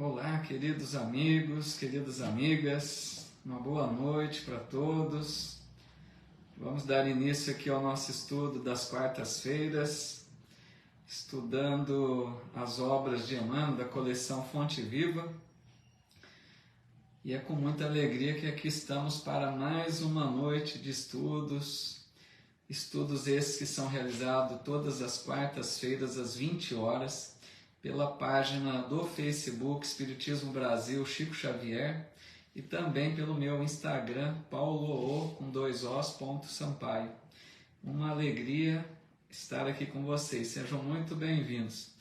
Olá, queridos amigos, queridas amigas, uma boa noite para todos. Vamos dar início aqui ao nosso estudo das quartas-feiras, estudando as obras de Emmanuel da coleção Fonte Viva. E é com muita alegria que aqui estamos para mais uma noite de estudos esses que são realizados todas as quartas-feiras às 20 horas, pela página do Facebook Espiritismo Brasil Chico Xavier e também pelo meu Instagram paulo com 2os.sampaio. Uma alegria estar aqui com vocês, sejam muito bem-vindos.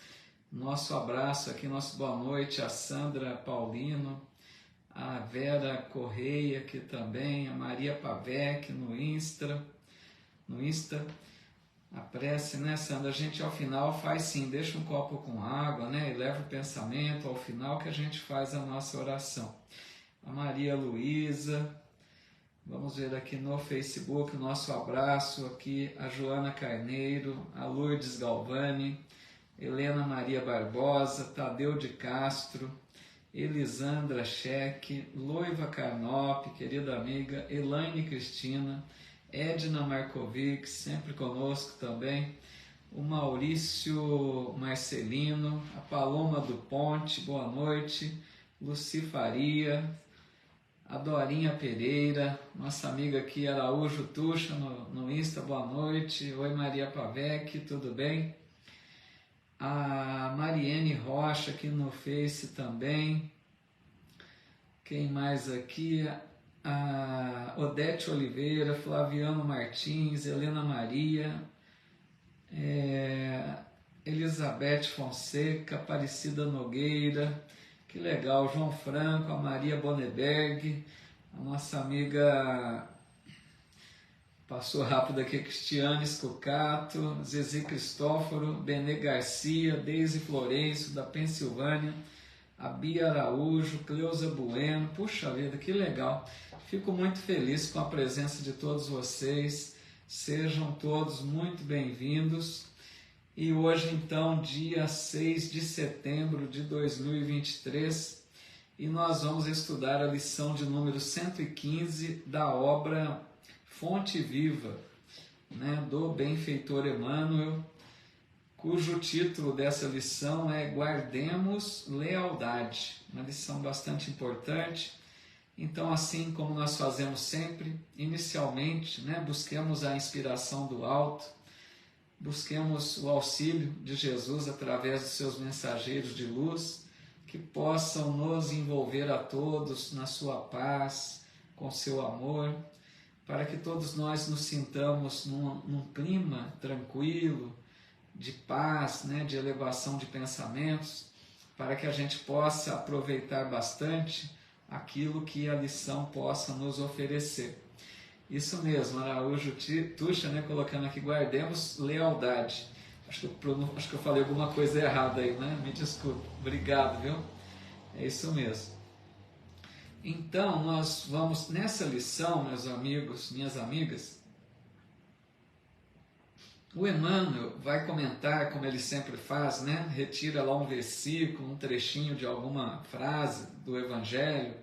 Nosso abraço aqui, nosso boa noite a Sandra Paulino, a Vera Correia aqui também, a Maria Pavec no Insta. A prece, né, Sandra? A gente ao final faz sim, deixa um copo com água, né, e leva o pensamento ao final que a gente faz a nossa oração. A Maria Luísa, vamos ver aqui no Facebook, o nosso abraço aqui, a Joana Carneiro, a Lourdes Galvani, Helena Maria Barbosa, Tadeu de Castro, Elisandra Cheque, Loiva Carnop, querida amiga, Elaine Cristina, Edna Markovic, sempre conosco também, o Maurício Marcelino, a Paloma do Ponte, boa noite, Luci Faria, a Dorinha Pereira, nossa amiga aqui, Araújo Tuxa, no Insta, boa noite, oi Maria Pavec, tudo bem? A Mariene Rocha aqui no Face também, quem mais aqui? A Odete Oliveira, Flaviano Martins, Helena Maria, Elizabeth Fonseca, Aparecida Nogueira, que legal, João Franco, a Maria Boneberg, a nossa amiga, passou rápido aqui, Cristiane Scucato, Zezé Cristóforo, Benê Garcia, Deise Florencio, da Pensilvânia, a Bia Araújo, Cleusa Bueno, puxa vida, que legal. Fico muito feliz com a presença de todos vocês, sejam todos muito bem-vindos. E hoje então, dia 6 de setembro de 2023, e nós vamos estudar a lição de número 115 da obra Fonte Viva, né, do benfeitor Emmanuel, cujo título dessa lição é Guardemos Lealdade, uma lição bastante importante. Então, assim como nós fazemos sempre, inicialmente, né, busquemos a inspiração do alto, busquemos o auxílio de Jesus através dos seus mensageiros de luz, que possam nos envolver a todos na sua paz, com seu amor, para que todos nós nos sintamos num clima tranquilo, de paz, né, de elevação de pensamentos, para que a gente possa aproveitar bastante aquilo que a lição possa nos oferecer. Isso mesmo, Araújo Tuxa, né, colocando aqui, guardemos lealdade. Acho que eu falei alguma coisa errada aí, né? Me desculpe. Obrigado, viu? É isso mesmo. Então, nós vamos, nessa lição, meus amigos, minhas amigas, o Emmanuel vai comentar, como ele sempre faz, né? Retira lá um versículo, um trechinho de alguma frase do Evangelho,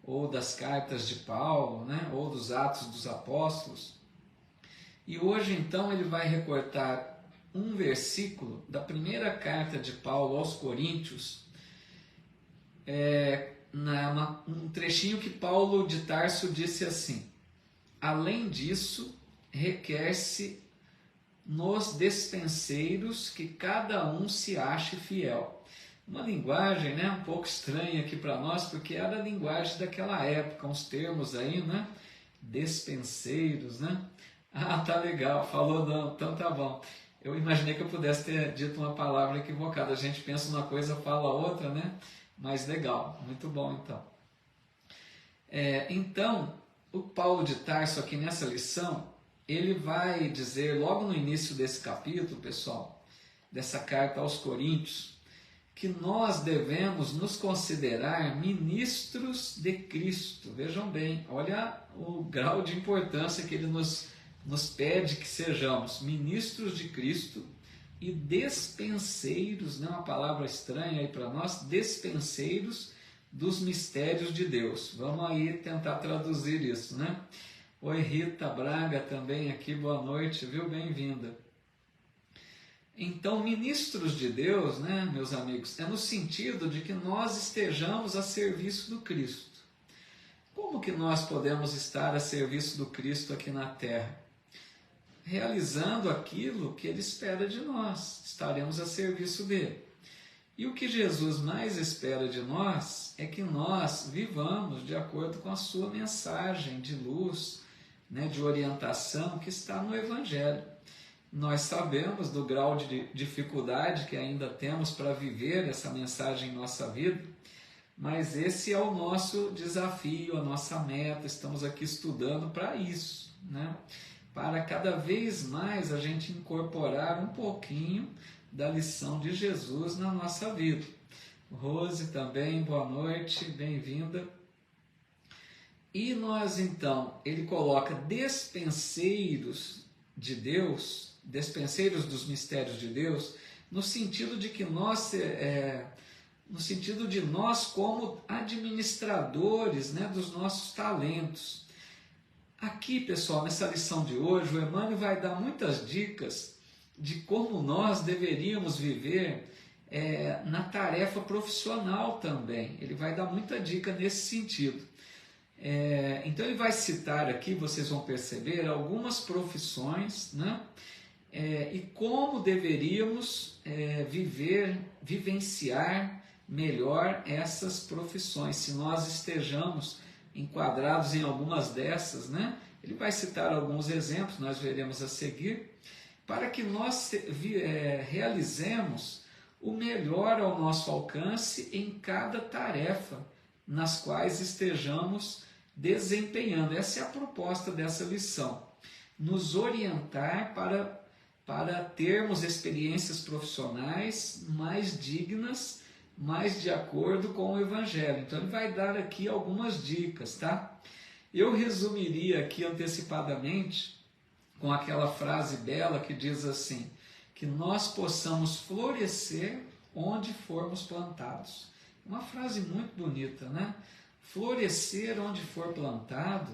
ou das cartas de Paulo, né? Ou dos Atos dos Apóstolos. E hoje, então, ele vai recortar um versículo da primeira carta de Paulo aos Coríntios, um trechinho que Paulo de Tarso disse assim: além disso, requer-se nos despenseiros que cada um se ache fiel. Uma linguagem, né, um pouco estranha aqui para nós, porque era a linguagem daquela época, uns termos aí, né? Despenseiros, né? Ah, tá legal, falou não, então tá bom. Eu imaginei que eu pudesse ter dito uma palavra equivocada. A gente pensa uma coisa, fala outra, né? Mas legal, muito bom então. Então, o Paulo de Tarso aqui nessa lição, ele vai dizer logo no início desse capítulo, pessoal, dessa carta aos Coríntios, que nós devemos nos considerar ministros de Cristo. Vejam bem, olha o grau de importância que ele nos pede que sejamos ministros de Cristo, e despenseiros, né, uma palavra estranha aí para nós, despenseiros dos mistérios de Deus. Vamos aí tentar traduzir isso, né? Oi, Rita Braga também aqui, boa noite, viu? Bem-vinda. Então, ministros de Deus, né, meus amigos, é no sentido de que nós estejamos a serviço do Cristo. Como que nós podemos estar a serviço do Cristo aqui na Terra? Realizando aquilo que Ele espera de nós, estaremos a serviço dEle. E o que Jesus mais espera de nós é que nós vivamos de acordo com a sua mensagem de luz, né, de orientação que está no Evangelho. Nós sabemos do grau de dificuldade que ainda temos para viver essa mensagem em nossa vida, mas esse é o nosso desafio, a nossa meta, estamos aqui estudando para isso, né? Para cada vez mais a gente incorporar um pouquinho da lição de Jesus na nossa vida. Rose também, boa noite, bem-vinda. E nós então, ele coloca despenseiros de Deus, despenseiros dos mistérios de Deus, no sentido de que nós, no sentido de nós como administradores, né, dos nossos talentos. Aqui, pessoal, nessa lição de hoje, o Emmanuel vai dar muitas dicas de como nós deveríamos viver na tarefa profissional também. Ele vai dar muita dica nesse sentido. Então ele vai citar aqui, vocês vão perceber, algumas profissões, né? E como deveríamos vivenciar melhor essas profissões, se nós estejamos enquadrados em algumas dessas, né? Ele vai citar alguns exemplos, nós veremos a seguir, para que nós realizemos o melhor ao nosso alcance em cada tarefa nas quais estejamos desempenhando. Essa é a proposta dessa lição, nos orientar para termos experiências profissionais mais dignas, mais de acordo com o Evangelho. Então ele vai dar aqui algumas dicas, tá? Eu resumiria aqui antecipadamente com aquela frase bela que diz assim, que nós possamos florescer onde formos plantados. Uma frase muito bonita, né? Florescer onde for plantado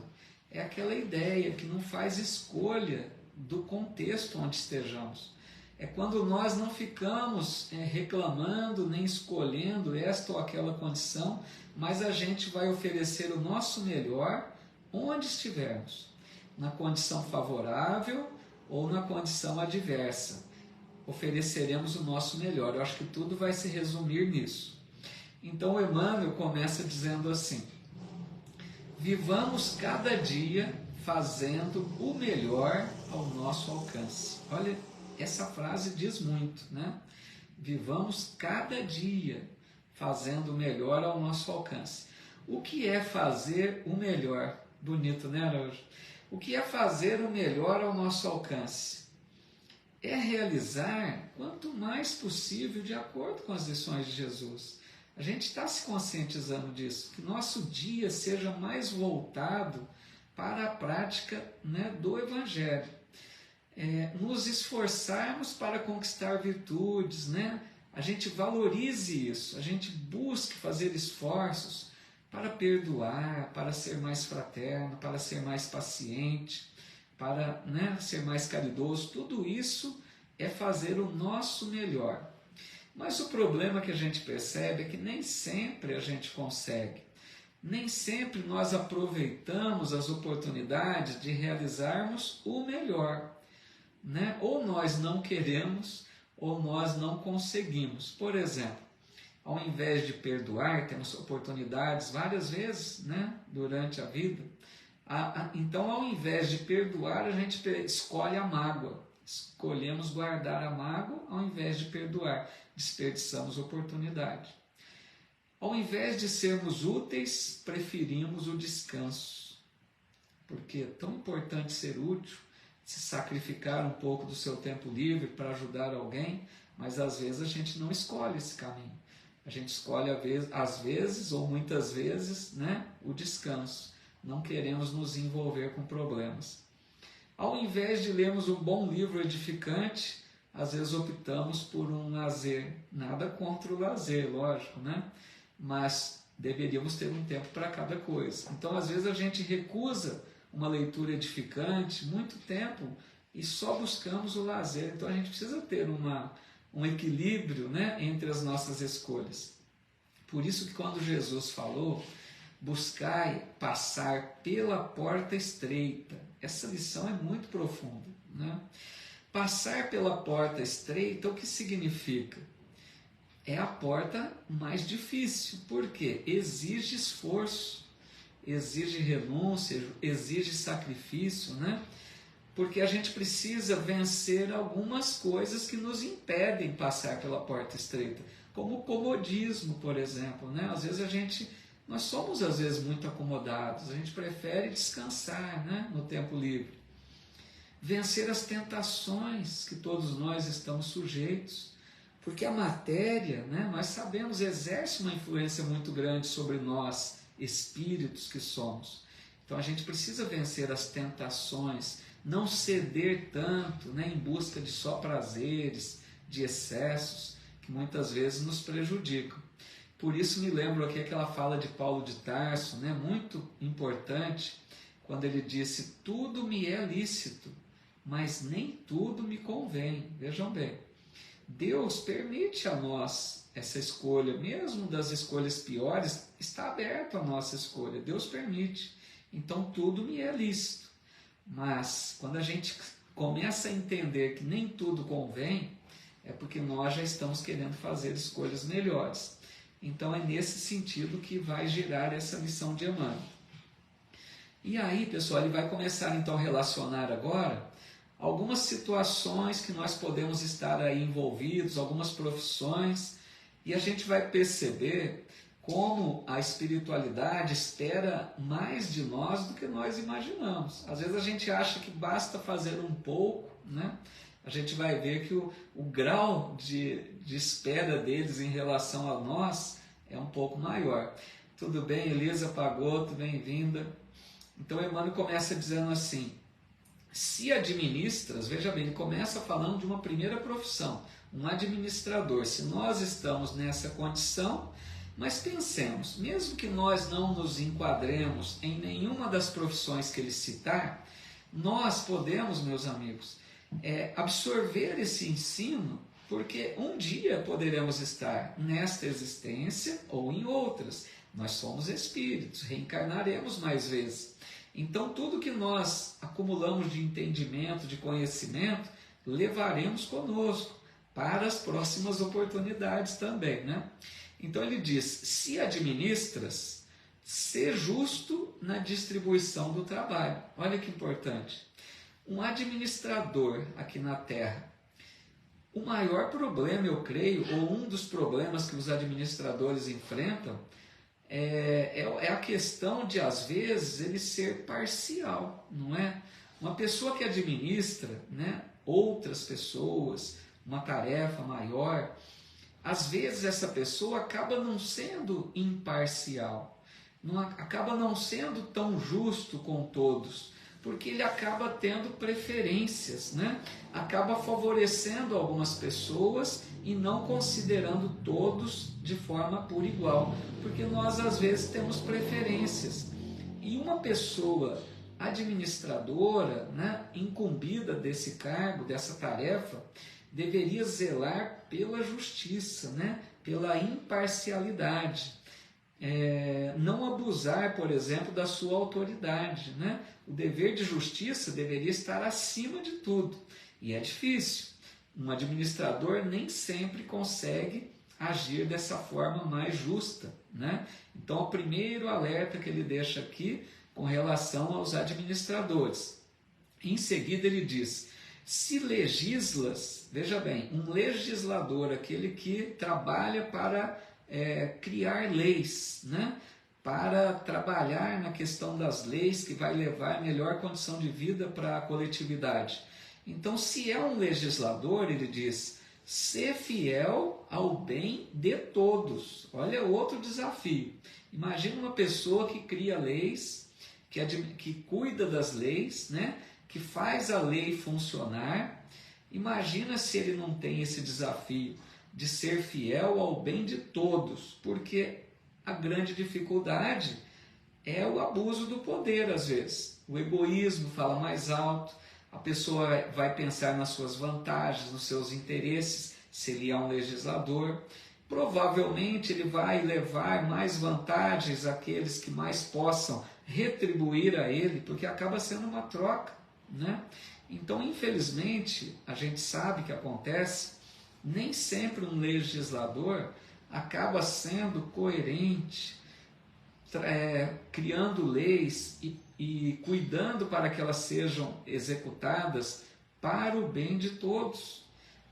é aquela ideia que não faz escolha do contexto onde estejamos. É quando nós não ficamos reclamando, nem escolhendo esta ou aquela condição, mas a gente vai oferecer o nosso melhor onde estivermos, na condição favorável ou na condição adversa. Ofereceremos o nosso melhor. Eu acho que tudo vai se resumir nisso. Então o Emmanuel começa dizendo assim, vivamos cada dia fazendo o melhor ao nosso alcance. Olha, essa frase diz muito, né? Vivamos cada dia fazendo o melhor ao nosso alcance. O que é fazer o melhor? Bonito, né, Araújo? O que é fazer o melhor ao nosso alcance? É realizar quanto mais possível de acordo com as lições de Jesus. A gente está se conscientizando disso, que nosso dia seja mais voltado para a prática, né, do Evangelho. Nos esforçarmos para conquistar virtudes, né? A gente valorize isso, a gente busque fazer esforços para perdoar, para ser mais fraterno, para ser mais paciente, para, né, ser mais caridoso. Tudo isso é fazer o nosso melhor. Mas o problema que a gente percebe é que nem sempre a gente consegue. Nem sempre nós aproveitamos as oportunidades de realizarmos o melhor, né? Ou nós não queremos, ou nós não conseguimos. Por exemplo, ao invés de perdoar, temos oportunidades várias vezes, né, durante a vida. Então, ao invés de perdoar, a gente escolhe a mágoa. Escolhemos guardar a mágoa ao invés de perdoar. Desperdiçamos oportunidade. Ao invés de sermos úteis, preferimos o descanso. Porque é tão importante ser útil, se sacrificar um pouco do seu tempo livre para ajudar alguém, mas às vezes a gente não escolhe esse caminho. A gente escolhe, às vezes, ou muitas vezes, né, o descanso. Não queremos nos envolver com problemas. Ao invés de lermos um bom livro edificante, às vezes optamos por um lazer. Nada contra o lazer, lógico, né? Mas deveríamos ter um tempo para cada coisa. Então, às vezes, a gente recusa uma leitura edificante, muito tempo, e só buscamos o lazer. Então, a gente precisa ter um equilíbrio, né, entre as nossas escolhas. Por isso que quando Jesus falou, buscai passar pela porta estreita, essa lição é muito profunda, né? Passar pela porta estreita, o que significa? É a porta mais difícil, porque exige esforço, exige renúncia, exige sacrifício, né? Porque a gente precisa vencer algumas coisas que nos impedem passar pela porta estreita, como o comodismo, por exemplo, né? Às vezes nós somos às vezes muito acomodados, a gente prefere descansar, né, no tempo livre. Vencer as tentações que todos nós estamos sujeitos, porque a matéria, né, nós sabemos, exerce uma influência muito grande sobre nós, espíritos que somos. Então a gente precisa vencer as tentações, não ceder tanto, né, em busca de só prazeres, de excessos, que muitas vezes nos prejudicam. Por isso me lembro aqui aquela fala de Paulo de Tarso, né, muito importante, quando ele disse: tudo me é lícito, mas nem tudo me convém. Vejam bem, Deus permite a nós essa escolha, mesmo das escolhas piores, está aberto a nossa escolha, Deus permite. Então tudo me é lícito, mas quando a gente começa a entender que nem tudo convém, é porque nós já estamos querendo fazer escolhas melhores. Então é nesse sentido que vai girar essa lição de Emmanuel. E aí, pessoal, ele vai começar então a relacionar agora algumas situações que nós podemos estar aí envolvidos, algumas profissões, e a gente vai perceber como a espiritualidade espera mais de nós do que nós imaginamos. Às vezes a gente acha que basta fazer um pouco, né? A gente vai ver que o grau de espera deles em relação a nós é um pouco maior. Tudo bem, Elisa Pagotto, bem-vinda. Então Emmanuel começa dizendo assim: se administras, veja bem, ele começa falando de uma primeira profissão, um administrador. Se nós estamos nessa condição, mas pensemos, mesmo que nós não nos enquadremos em nenhuma das profissões que ele citar, nós podemos, meus amigos, absorver esse ensino, porque um dia poderemos estar nesta existência ou em outras. Nós somos espíritos, reencarnaremos mais vezes. Então, tudo que nós acumulamos de entendimento, de conhecimento, levaremos conosco para as próximas oportunidades também, né? Então ele diz: se administras, ser justo na distribuição do trabalho. Olha que importante. Um administrador aqui na Terra, o maior problema, eu creio, ou um dos problemas que os administradores enfrentam, é a questão de, às vezes, ele ser parcial, não é? Uma pessoa que administra, né, outras pessoas, uma tarefa maior, às vezes essa pessoa acaba não sendo imparcial, acaba não sendo tão justo com todos, porque ele acaba tendo preferências, né? Acaba favorecendo algumas pessoas e não considerando todos de forma por igual, porque nós às vezes temos preferências. E uma pessoa administradora, né, incumbida desse cargo, dessa tarefa, deveria zelar pela justiça, né, pela imparcialidade. Não abusar, por exemplo, da sua autoridade, né? O dever de justiça deveria estar acima de tudo, e é difícil. Um administrador nem sempre consegue agir dessa forma mais justa, né? Então, o primeiro alerta que ele deixa aqui com relação aos administradores. Em seguida ele diz: se legislas, veja bem, um legislador, aquele que trabalha para criar leis, né? Para trabalhar na questão das leis que vai levar a melhor condição de vida para a coletividade. Então, se é um legislador, ele diz: ser fiel ao bem de todos. Olha outro desafio. Imagina uma pessoa que cria leis, que cuida das leis, né? Que faz a lei funcionar, Imagina se ele não tem esse desafio de ser fiel ao bem de todos, porque a grande dificuldade é o abuso do poder às vezes. O egoísmo fala mais alto, a pessoa vai pensar nas suas vantagens, nos seus interesses, se ele é um legislador. Provavelmente ele vai levar mais vantagens àqueles que mais possam retribuir a ele, porque acaba sendo uma troca, né? Então, infelizmente, a gente sabe que acontece, nem sempre um legislador acaba sendo coerente, criando leis e cuidando para que elas sejam executadas para o bem de todos.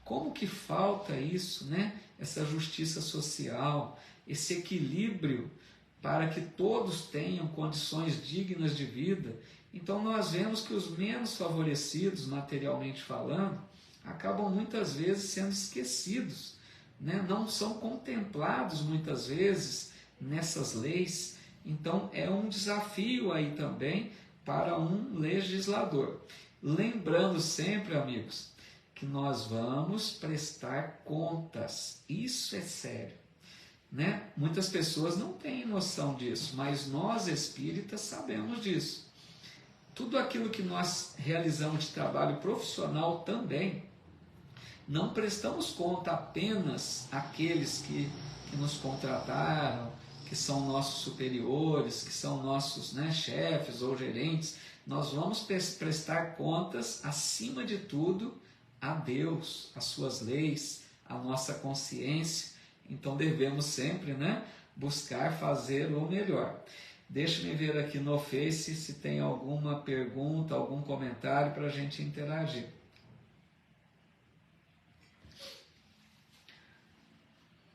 Como que falta isso, né? Essa justiça social, esse equilíbrio para que todos tenham condições dignas de vida. Então nós vemos que os menos favorecidos, materialmente falando, acabam muitas vezes sendo esquecidos, né? Não são contemplados muitas vezes nessas leis. Então é um desafio aí também para um legislador. Lembrando sempre, amigos, que nós vamos prestar contas. Isso é sério, né? Muitas pessoas não têm noção disso, mas nós espíritas sabemos disso. Tudo aquilo que nós realizamos de trabalho profissional também, não prestamos conta apenas àqueles que nos contrataram, que são nossos superiores, que são nossos, né, chefes ou gerentes. Nós vamos prestar contas, acima de tudo, a Deus, as suas leis, a nossa consciência. Então devemos sempre, né, buscar fazer o melhor. Deixa-me ver aqui no Face se tem alguma pergunta, algum comentário para a gente interagir.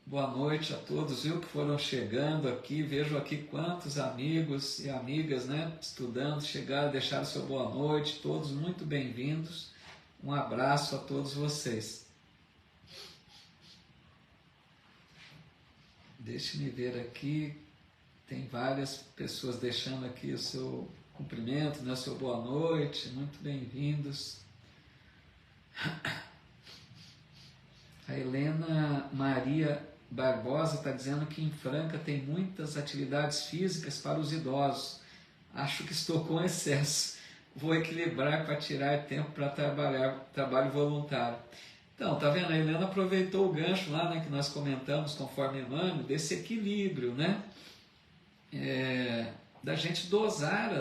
Boa noite a todos, viu, que foram chegando aqui. Vejo aqui quantos amigos e amigas, né, estudando, chegaram, deixaram seu boa noite. Todos muito bem-vindos. Um abraço a todos vocês. Deixe-me ver aqui. Tem várias pessoas deixando aqui o seu cumprimento, né, o seu boa noite. Muito bem-vindos. A Helena Maria Barbosa está dizendo que em Franca tem muitas atividades físicas para os idosos. Acho que estou com excesso. Vou equilibrar para tirar tempo para trabalho voluntário. Então, tá vendo? A Helena aproveitou o gancho lá, né, que nós comentamos conforme Emmanuel, desse equilíbrio, né? Da gente dosar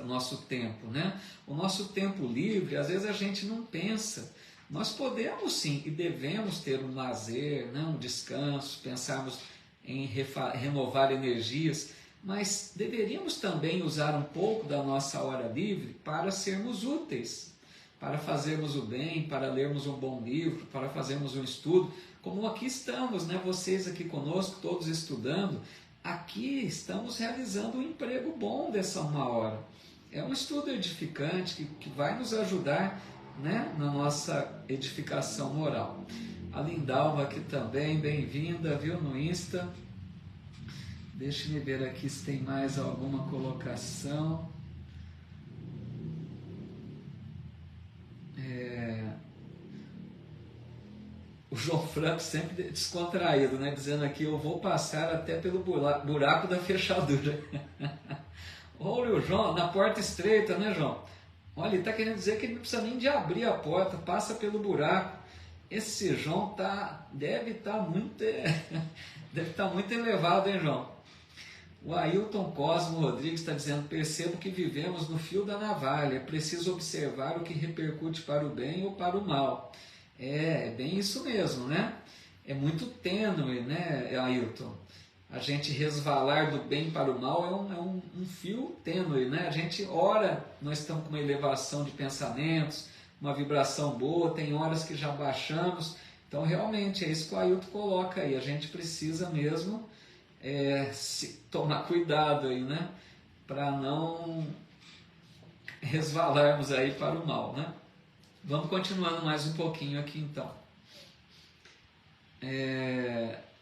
nosso tempo, né? O nosso tempo livre, às vezes a gente não pensa. Nós podemos sim e devemos ter um lazer, né, um descanso, pensarmos em renovar energias, mas deveríamos também usar um pouco da nossa hora livre para sermos úteis, para fazermos o bem, para lermos um bom livro, para fazermos um estudo, como aqui estamos, né, vocês aqui conosco, todos estudando, aqui estamos realizando um emprego bom dessa uma hora. É um estudo edificante que vai nos ajudar, né, na nossa edificação moral. A Lindalva aqui também, bem-vinda, viu, no Insta. Deixe-me ver aqui se tem mais alguma colocação. O João Franco sempre descontraído, né, dizendo aqui, eu vou passar até pelo buraco da fechadura. Olha o João, na porta estreita, né, João? Olha, ele está querendo dizer que ele não precisa nem de abrir a porta, passa pelo buraco. Esse João deve estar muito elevado, hein, João? O Ailton Cosmo Rodrigues está dizendo, percebo que vivemos no fio da navalha, é preciso observar o que repercute para o bem ou para o mal. É bem isso mesmo, né? É muito tênue, né, Ailton? A gente resvalar do bem para o mal é um fio tênue, né? A gente, ora, nós estamos com uma elevação de pensamentos, uma vibração boa, tem horas que já baixamos. Então, realmente, é isso que o Ailton coloca aí. A gente precisa mesmo tomar cuidado aí, né? Para não resvalarmos aí para o mal, né? Vamos continuando mais um pouquinho aqui, então.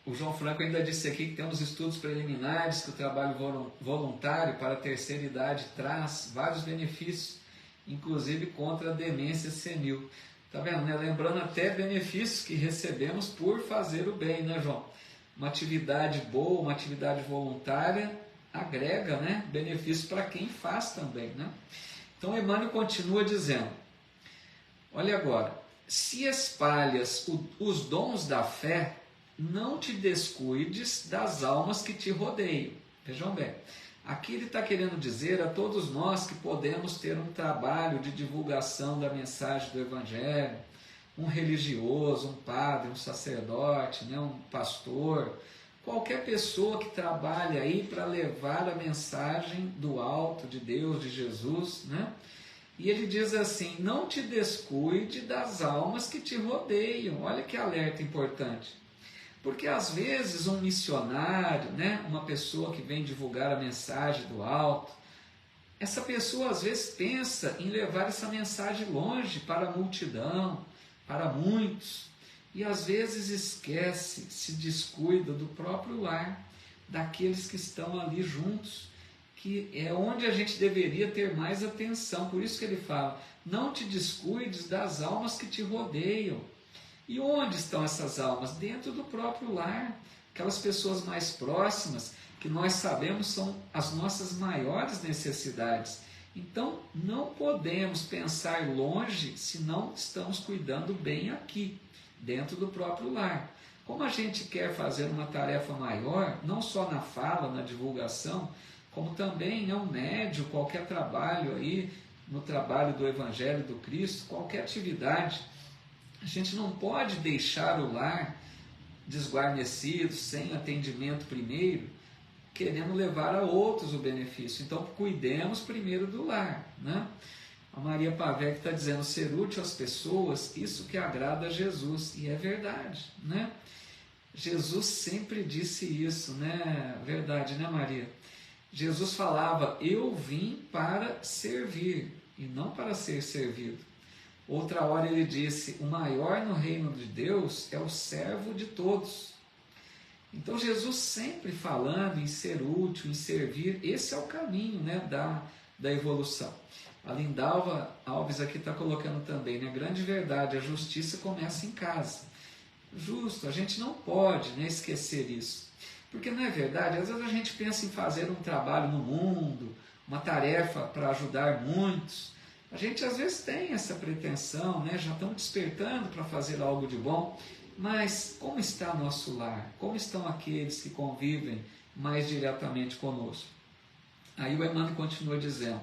O João Franco ainda disse aqui que temos estudos preliminares que o trabalho voluntário para a terceira idade traz vários benefícios, inclusive contra a demência senil. Tá vendo, né? Lembrando até benefícios que recebemos por fazer o bem, né, João? Uma atividade boa, uma atividade voluntária agrega, né, benefícios para quem faz também, né? Então Emmanuel continua dizendo, olha agora, se espalhas os dons da fé, não te descuides das almas que te rodeiam. Vejam bem, aqui ele está querendo dizer a todos nós que podemos ter um trabalho de divulgação da mensagem do Evangelho, um religioso, um padre, um sacerdote, né, um pastor, qualquer pessoa que trabalhe aí para levar a mensagem do alto, de Deus, de Jesus, né? E ele diz assim, não te descuide das almas que te rodeiam. Olha que alerta importante. Porque às vezes um missionário, né, uma pessoa que vem divulgar a mensagem do alto, essa pessoa às vezes pensa em levar essa mensagem longe para a multidão, para muitos, e às vezes esquece, se descuida do próprio lar, daqueles que estão ali juntos, que é onde a gente deveria ter mais atenção. Por isso que ele fala, não te descuides das almas que te rodeiam. E onde estão essas almas? Dentro do próprio lar, aquelas pessoas mais próximas, que nós sabemos são as nossas maiores necessidades. Então, não podemos pensar longe se não estamos cuidando bem aqui, dentro do próprio lar. Como a gente quer fazer uma tarefa maior, não só na fala, na divulgação, como também um médio, qualquer trabalho aí, no trabalho do Evangelho do Cristo, qualquer atividade, a gente não pode deixar o lar desguarnecido, sem atendimento primeiro, querendo levar a outros o benefício. Então, cuidemos primeiro do lar, né? A Maria Pavec está dizendo, ser útil às pessoas, isso que agrada a Jesus. E é verdade, né? Jesus sempre disse isso, né? Verdade, né, Maria? Jesus falava, eu vim para servir e não para ser servido. Outra hora ele disse, o maior no reino de Deus é o servo de todos. Então Jesus sempre falando em ser útil, em servir, esse é o caminho, né, da evolução. A Lindalva Alves aqui está colocando também, né, grande verdade, a justiça começa em casa. Justo, a gente não pode, né, esquecer isso. Porque não é verdade, às vezes a gente pensa em fazer um trabalho no mundo, uma tarefa para ajudar muitos. A gente às vezes tem essa pretensão, né, já estamos despertando para fazer algo de bom, mas como está nosso lar? Como estão aqueles que convivem mais diretamente conosco? Aí o Emmanuel continua dizendo,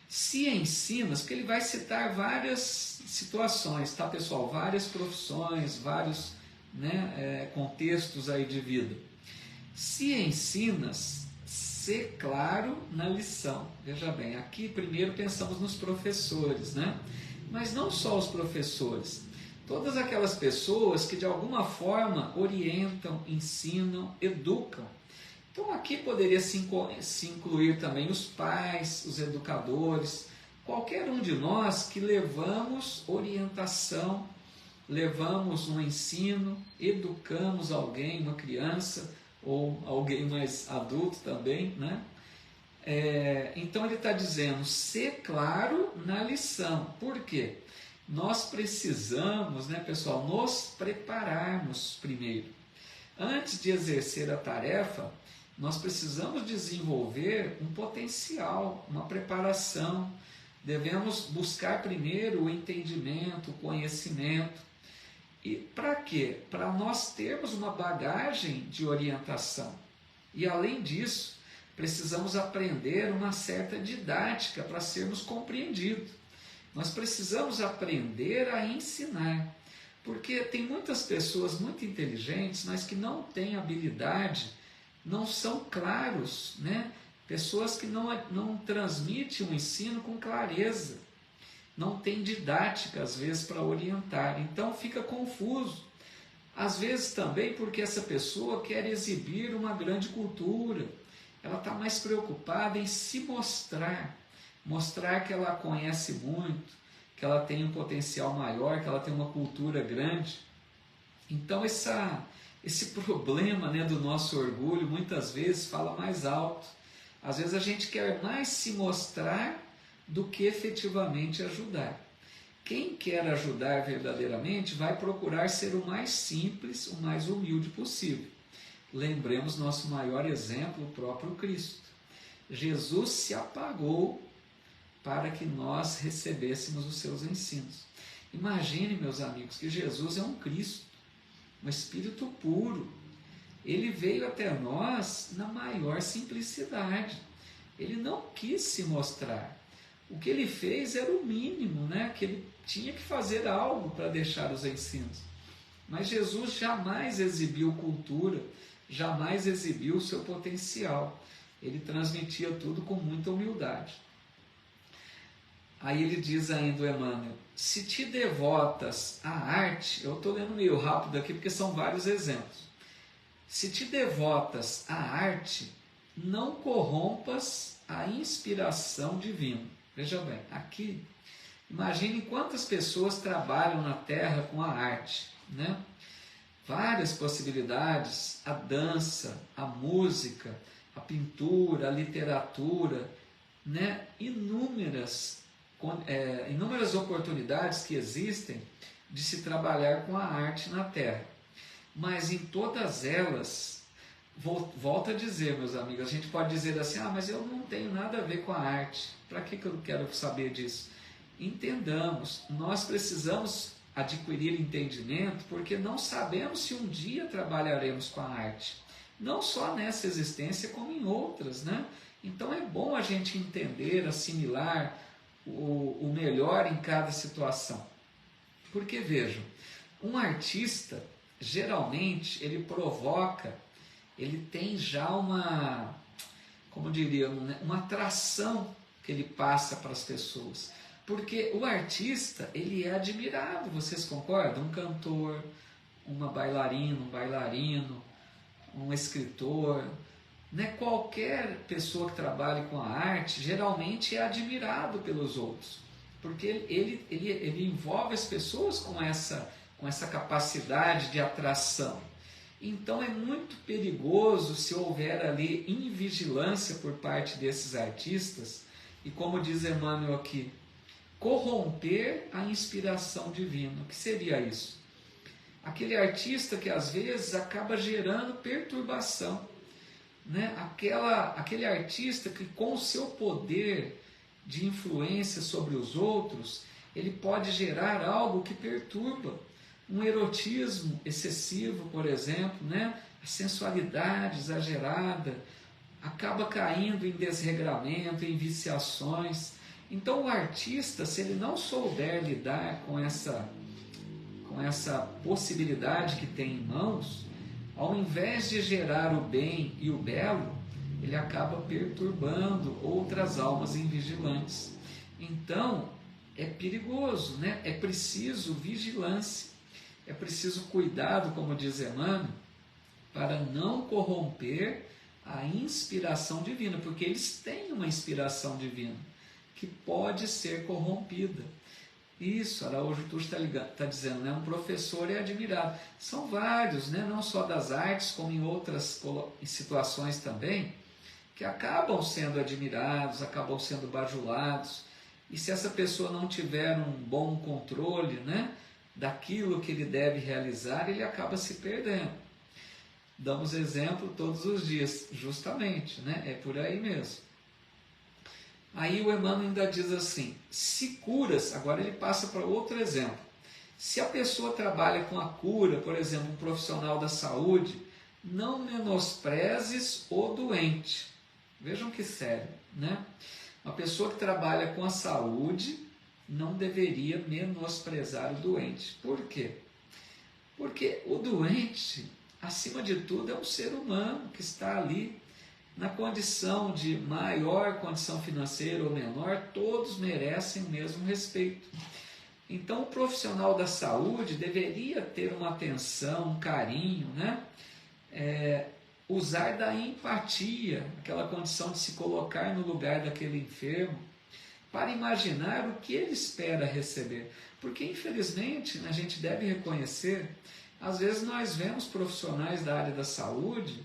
se ensinas, porque ele vai citar várias situações, tá, pessoal? Várias profissões, vários, né, contextos aí de vida. Se ensinas, ser claro na lição. Veja bem, aqui primeiro pensamos nos professores, né? Mas não só os professores, todas aquelas pessoas que de alguma forma orientam, ensinam, educam. Então aqui poderia se incluir também os pais, os educadores, qualquer um de nós que levamos orientação, levamos um ensino, educamos alguém, uma criança, ou alguém mais adulto também, né? Então ele está dizendo, ser claro na lição. Por quê? Nós precisamos, né, pessoal, nos prepararmos primeiro. Antes de exercer a tarefa, nós precisamos desenvolver um potencial, uma preparação. Devemos buscar primeiro o entendimento, o conhecimento. E para quê? Para nós termos uma bagagem de orientação. E além disso, precisamos aprender uma certa didática para sermos compreendidos. Nós precisamos aprender a ensinar. Porque tem muitas pessoas muito inteligentes, mas que não têm habilidade, não são claros, né? Pessoas que não transmitem o ensino com clareza. Não tem didática, às vezes, para orientar. Então, fica confuso. Às vezes, também, porque essa pessoa quer exibir uma grande cultura. Ela está mais preocupada em se mostrar. Mostrar que ela conhece muito, que ela tem um potencial maior, que ela tem uma cultura grande. Então, esse problema, né, do nosso orgulho, muitas vezes, fala mais alto. Às vezes, a gente quer mais se mostrar do que efetivamente ajudar. Quem quer ajudar verdadeiramente vai procurar ser o mais simples, o mais humilde possível. Lembremos nosso maior exemplo, o próprio Cristo. Jesus se apagou para que nós recebêssemos os seus ensinos. Imagine, meus amigos, que Jesus é um Cristo, um Espírito puro. Ele veio até nós na maior simplicidade. Ele não quis se mostrar. O que ele fez era o mínimo, né? Que ele tinha que fazer algo para deixar os ensinos. Mas Jesus jamais exibiu cultura, jamais exibiu o seu potencial. Ele transmitia tudo com muita humildade. Aí ele diz ainda, o Emmanuel, se te devotas à arte, eu estou lendo meio rápido aqui porque são vários exemplos. Se te devotas à arte, não corrompas a inspiração divina. Veja bem, aqui, imagine quantas pessoas trabalham na Terra com a arte, né? Várias possibilidades, a dança, a música, a pintura, a literatura, né? Inúmeras oportunidades que existem de se trabalhar com a arte na Terra. Mas em todas elas, volto a dizer, meus amigos, a gente pode dizer assim, mas eu não tenho nada a ver com a arte, para que eu quero saber disso? Entendamos, nós precisamos adquirir entendimento, porque não sabemos se um dia trabalharemos com a arte, não só nessa existência, como em outras, né? Então é bom a gente entender, assimilar o melhor em cada situação. Porque vejam, um artista, geralmente, ele provoca, ele tem já uma, como diria, uma atração que ele passa para as pessoas. Porque o artista, ele é admirado, vocês concordam? Um cantor, uma bailarina, um bailarino, um escritor, né? Qualquer pessoa que trabalhe com a arte, geralmente é admirado pelos outros. Porque ele envolve as pessoas com essa capacidade de atração. Então é muito perigoso se houver ali invigilância por parte desses artistas, e como diz Emmanuel aqui, corromper a inspiração divina. O que seria isso? Aquele artista que às vezes acaba gerando perturbação, né? Aquele artista que com o seu poder de influência sobre os outros, ele pode gerar algo que perturba, um erotismo excessivo, por exemplo, né? A sensualidade exagerada, acaba caindo em desregramento, em viciações. Então o artista, se ele não souber lidar com essa possibilidade que tem em mãos, ao invés de gerar o bem e o belo, ele acaba perturbando outras almas invigilantes. Então é perigoso, né? É preciso vigilância, é preciso cuidado, como diz Emmanuel, para não corromper a inspiração divina, porque eles têm uma inspiração divina que pode ser corrompida. Isso, Araújo Tuxo está dizendo, né? Um professor é admirado. São vários, né? Não só das artes, como em outras situações também, que acabam sendo admirados, acabam sendo bajulados. E se essa pessoa não tiver um bom controle, né, daquilo que ele deve realizar, ele acaba se perdendo. Damos exemplo todos os dias, justamente, né? É por aí mesmo. Aí o Emmanuel ainda diz assim, se curas, agora ele passa para outro exemplo. Se a pessoa trabalha com a cura, por exemplo, um profissional da saúde, não menosprezes o doente. Vejam que sério, né? Uma pessoa que trabalha com a saúde não deveria menosprezar o doente. Por quê? Porque o doente, acima de tudo, é um ser humano que está ali na condição de maior condição financeira ou menor, todos merecem o mesmo respeito. Então, o profissional da saúde deveria ter uma atenção, um carinho, né? Usar da empatia, aquela condição de se colocar no lugar daquele enfermo, para imaginar o que ele espera receber. Porque, infelizmente, a gente deve reconhecer, às vezes nós vemos profissionais da área da saúde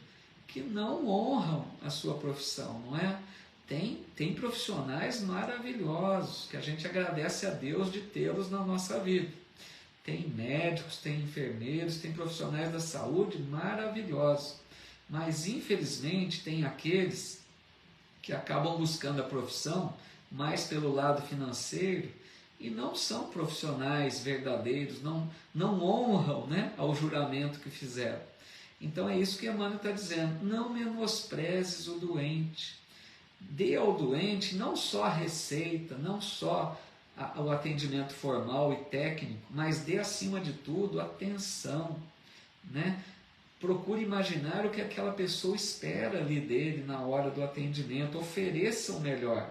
que não honram a sua profissão, não é? Tem profissionais maravilhosos, que a gente agradece a Deus de tê-los na nossa vida. Tem médicos, tem enfermeiros, tem profissionais da saúde maravilhosos. Mas, infelizmente, tem aqueles que acabam buscando a profissão mais pelo lado financeiro e não são profissionais verdadeiros, não honram, né, ao juramento que fizeram. Então é isso que Emmanuel está dizendo: não menosprezes o doente. Dê ao doente não só a receita, não só o atendimento formal e técnico, mas dê acima de tudo atenção, né? Procure imaginar o que aquela pessoa espera ali dele na hora do atendimento, ofereça o melhor.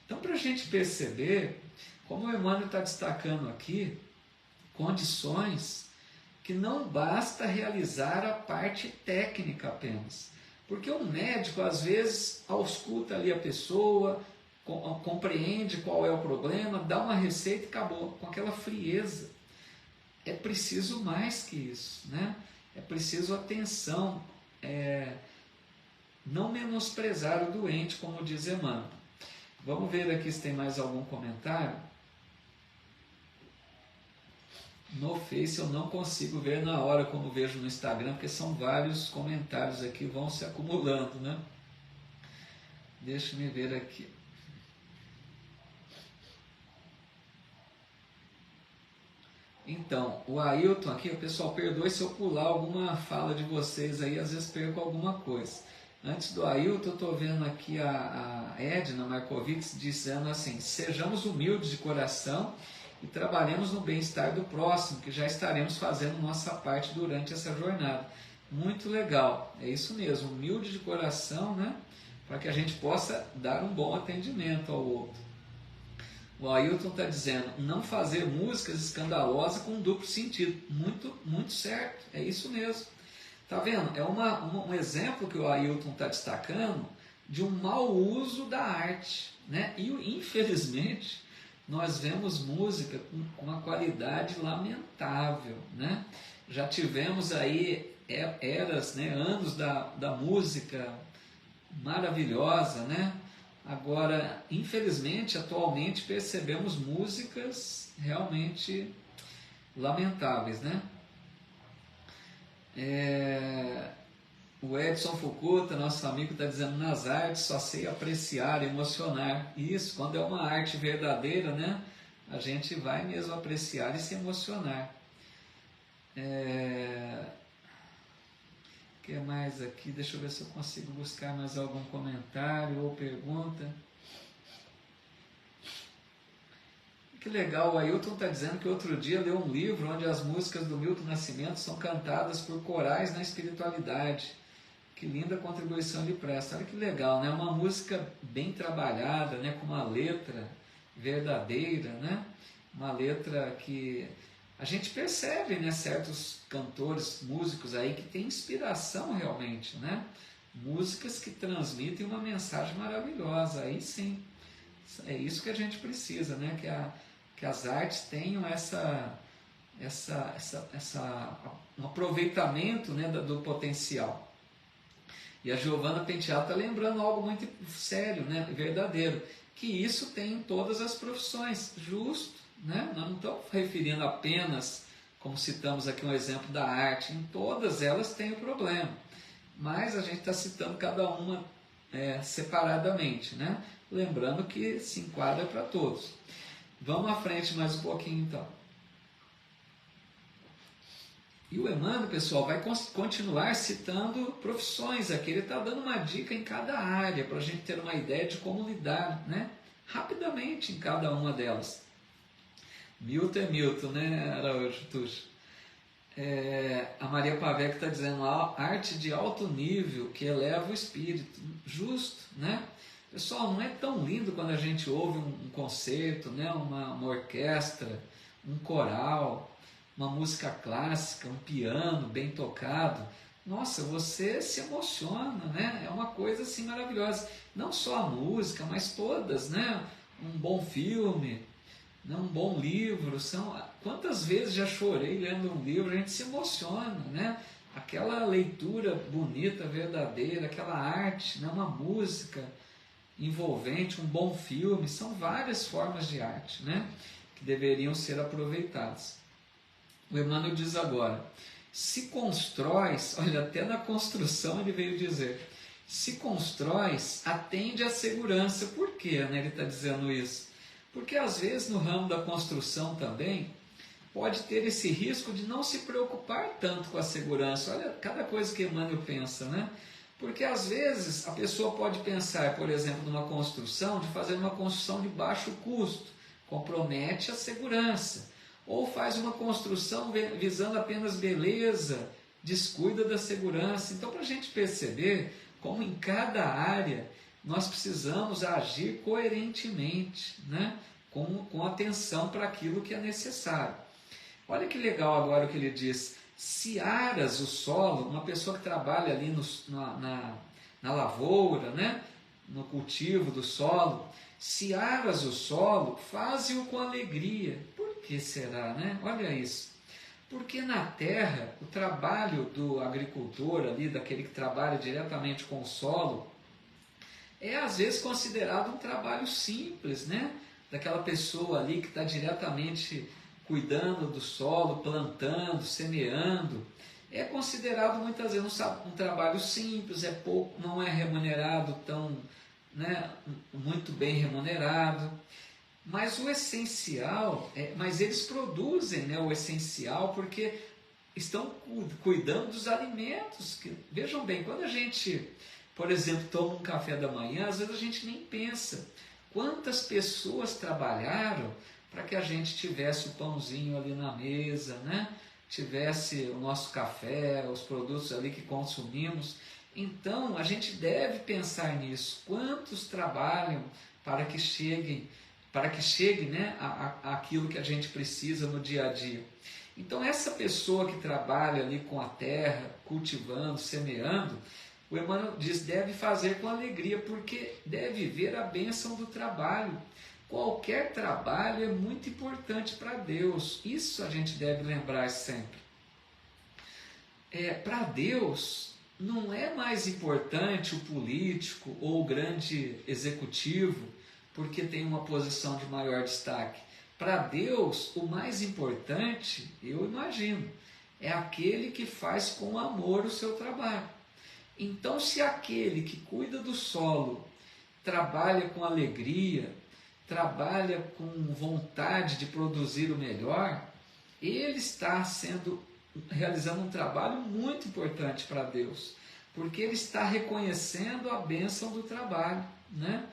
Então, para a gente perceber, como o Emmanuel está destacando aqui, condições que não basta realizar a parte técnica apenas. Porque o médico, às vezes, ausculta ali a pessoa, compreende qual é o problema, dá uma receita e acabou, com aquela frieza. É preciso mais que isso, né? É preciso atenção, não menosprezar o doente, como diz Emmanuel. Vamos ver aqui se tem mais algum comentário. No Face eu não consigo ver na hora como vejo no Instagram, porque são vários comentários aqui, vão se acumulando, né? Deixa eu ver aqui. Então, o Ailton aqui, o pessoal, perdoe se eu pular alguma fala de vocês aí, às vezes perco alguma coisa. Antes do Ailton, eu estou vendo aqui a Edna Markovics dizendo assim: sejamos humildes de coração e trabalhemos no bem-estar do próximo, que já estaremos fazendo nossa parte durante essa jornada. Muito legal, é isso mesmo, humilde de coração, né? Para que a gente possa dar um bom atendimento ao outro. O Ailton está dizendo: não fazer músicas escandalosas com duplo sentido. Muito, muito certo, é isso mesmo. Tá vendo? É um exemplo que o Ailton está destacando de um mau uso da arte, né? E infelizmente nós vemos música com uma qualidade lamentável, né? Já tivemos aí eras, né? Anos da música maravilhosa, né? Agora, infelizmente, atualmente percebemos músicas realmente lamentáveis, né? O Edson Fukuta, nosso amigo, está dizendo: nas artes só sei apreciar, emocionar. Isso, quando é uma arte verdadeira, né? A gente vai mesmo apreciar e se emocionar. O que mais aqui? Deixa eu ver se eu consigo buscar mais algum comentário ou pergunta. Que legal, o Ailton está dizendo que outro dia leu um livro onde as músicas do Milton Nascimento são cantadas por corais na espiritualidade. Que linda contribuição ele presta. Olha que legal, né? Uma música bem trabalhada, né? Com uma letra verdadeira, né? Uma letra que a gente percebe, né? Certos cantores, músicos aí que têm inspiração realmente, né? Músicas que transmitem uma mensagem maravilhosa. Aí sim, é isso que a gente precisa, né? Que as artes tenham um aproveitamento, né, do potencial. E a Giovana Penteado está lembrando algo muito sério, né, verdadeiro, que isso tem em todas as profissões, justo, né? Nós não estamos referindo apenas, como citamos aqui um exemplo da arte, em todas elas tem o problema, mas a gente está citando cada uma separadamente, né? Lembrando que se enquadra para todos. Vamos à frente mais um pouquinho então. E o Emmanuel, pessoal, vai continuar citando profissões aqui. Ele está dando uma dica em cada área para a gente ter uma ideia de como lidar, né? Rapidamente em cada uma delas. Milton é Milton, né, Araújo Tuxo? A Maria Pavec está dizendo: arte de alto nível que eleva o espírito. Justo, né? Pessoal, não é tão lindo quando a gente ouve um concerto, né? uma orquestra, um coral, uma música clássica, um piano bem tocado. Nossa, você se emociona, né? É uma coisa assim maravilhosa. Não só a música, mas todas, né? Um bom filme, né? Um bom livro. Quantas vezes já chorei lendo um livro, a gente se emociona, né? Aquela leitura bonita, verdadeira, aquela arte, né? Uma música envolvente, um bom filme, são várias formas de arte, né, que deveriam ser aproveitadas. O Emmanuel diz agora, se constróis, olha, até na construção ele veio dizer, se constróis, atende à segurança. Por quê, né, ele está dizendo isso? Porque às vezes no ramo da construção também, pode ter esse risco de não se preocupar tanto com a segurança. Olha, cada coisa que Emmanuel pensa, né? Porque às vezes a pessoa pode pensar, por exemplo, numa construção, de fazer uma construção de baixo custo, compromete a segurança. Ou faz uma construção visando apenas beleza, descuida da segurança. Então, para a gente perceber como em cada área nós precisamos agir coerentemente, né? com atenção para aquilo que é necessário. Olha que legal agora o que ele diz. Se aras o solo, uma pessoa que trabalha ali na lavoura, né? No cultivo do solo, se aras o solo, faze-o com alegria. Por que será, né? Olha isso. Porque na terra, o trabalho do agricultor ali, daquele que trabalha diretamente com o solo, é às vezes considerado um trabalho simples, né? Daquela pessoa ali que está diretamente cuidando do solo, plantando, semeando, é considerado muitas vezes um trabalho simples, pouco, não é remunerado tão, né, muito bem remunerado, mas o essencial, mas eles produzem, né, o essencial porque estão cuidando dos alimentos. Vejam bem, quando a gente, por exemplo, toma um café da manhã, às vezes a gente nem pensa quantas pessoas trabalharam para que a gente tivesse o pãozinho ali na mesa, né? Tivesse o nosso café, os produtos ali que consumimos. Então, a gente deve pensar nisso. Quantos trabalham para que chegue, né, aquilo que a gente precisa no dia a dia. Então, essa pessoa que trabalha ali com a terra, cultivando, semeando, o Emmanuel diz, deve fazer com alegria, porque deve ver a bênção do trabalho. Qualquer trabalho é muito importante para Deus. Isso a gente deve lembrar sempre. Para Deus, não é mais importante o político ou o grande executivo, porque tem uma posição de maior destaque. Para Deus, o mais importante, eu imagino, é aquele que faz com amor o seu trabalho. Então, se aquele que cuida do solo trabalha com alegria, trabalha com vontade de produzir o melhor, ele está realizando um trabalho muito importante para Deus, porque ele está reconhecendo a bênção do trabalho, né?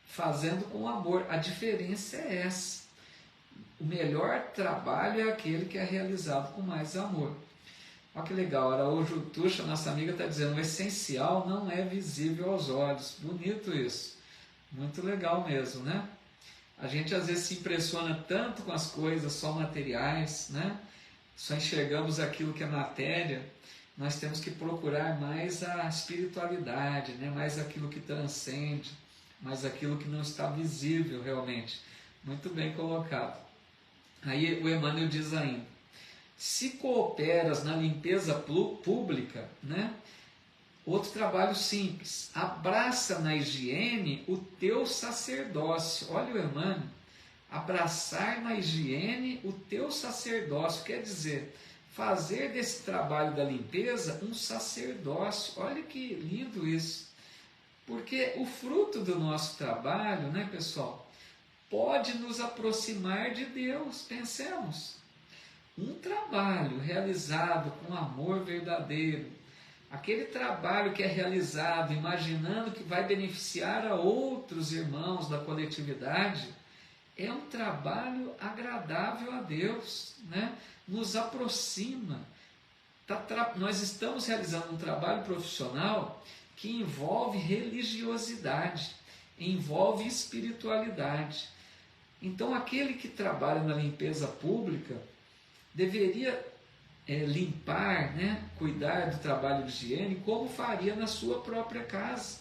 Fazendo com amor. A diferença é essa. O melhor trabalho é aquele que é realizado com mais amor. Olha que legal, Araújo Tuxa, nossa amiga, está dizendo, o essencial não é visível aos olhos. Bonito isso. Muito legal mesmo, né? A gente às vezes se impressiona tanto com as coisas só materiais, né? Só enxergamos aquilo que é matéria. Nós temos que procurar mais a espiritualidade, né? Mais aquilo que transcende, mais aquilo que não está visível realmente. Muito bem colocado. Aí o Emmanuel diz ainda, se cooperas na limpeza pública, né? Outro trabalho simples, abraça na higiene o teu sacerdócio. Olha o Emmanuel, abraçar na higiene o teu sacerdócio, quer dizer, fazer desse trabalho da limpeza um sacerdócio. Olha que lindo isso, porque o fruto do nosso trabalho, né, pessoal, pode nos aproximar de Deus. Pensemos, um trabalho realizado com amor verdadeiro, aquele trabalho que é realizado imaginando que vai beneficiar a outros irmãos da coletividade, é um trabalho agradável a Deus, né? Nos aproxima. Nós estamos realizando um trabalho profissional que envolve religiosidade, envolve espiritualidade. Então, aquele que trabalha na limpeza pública deveria limpar, né, cuidar do trabalho de higiene como faria na sua própria casa,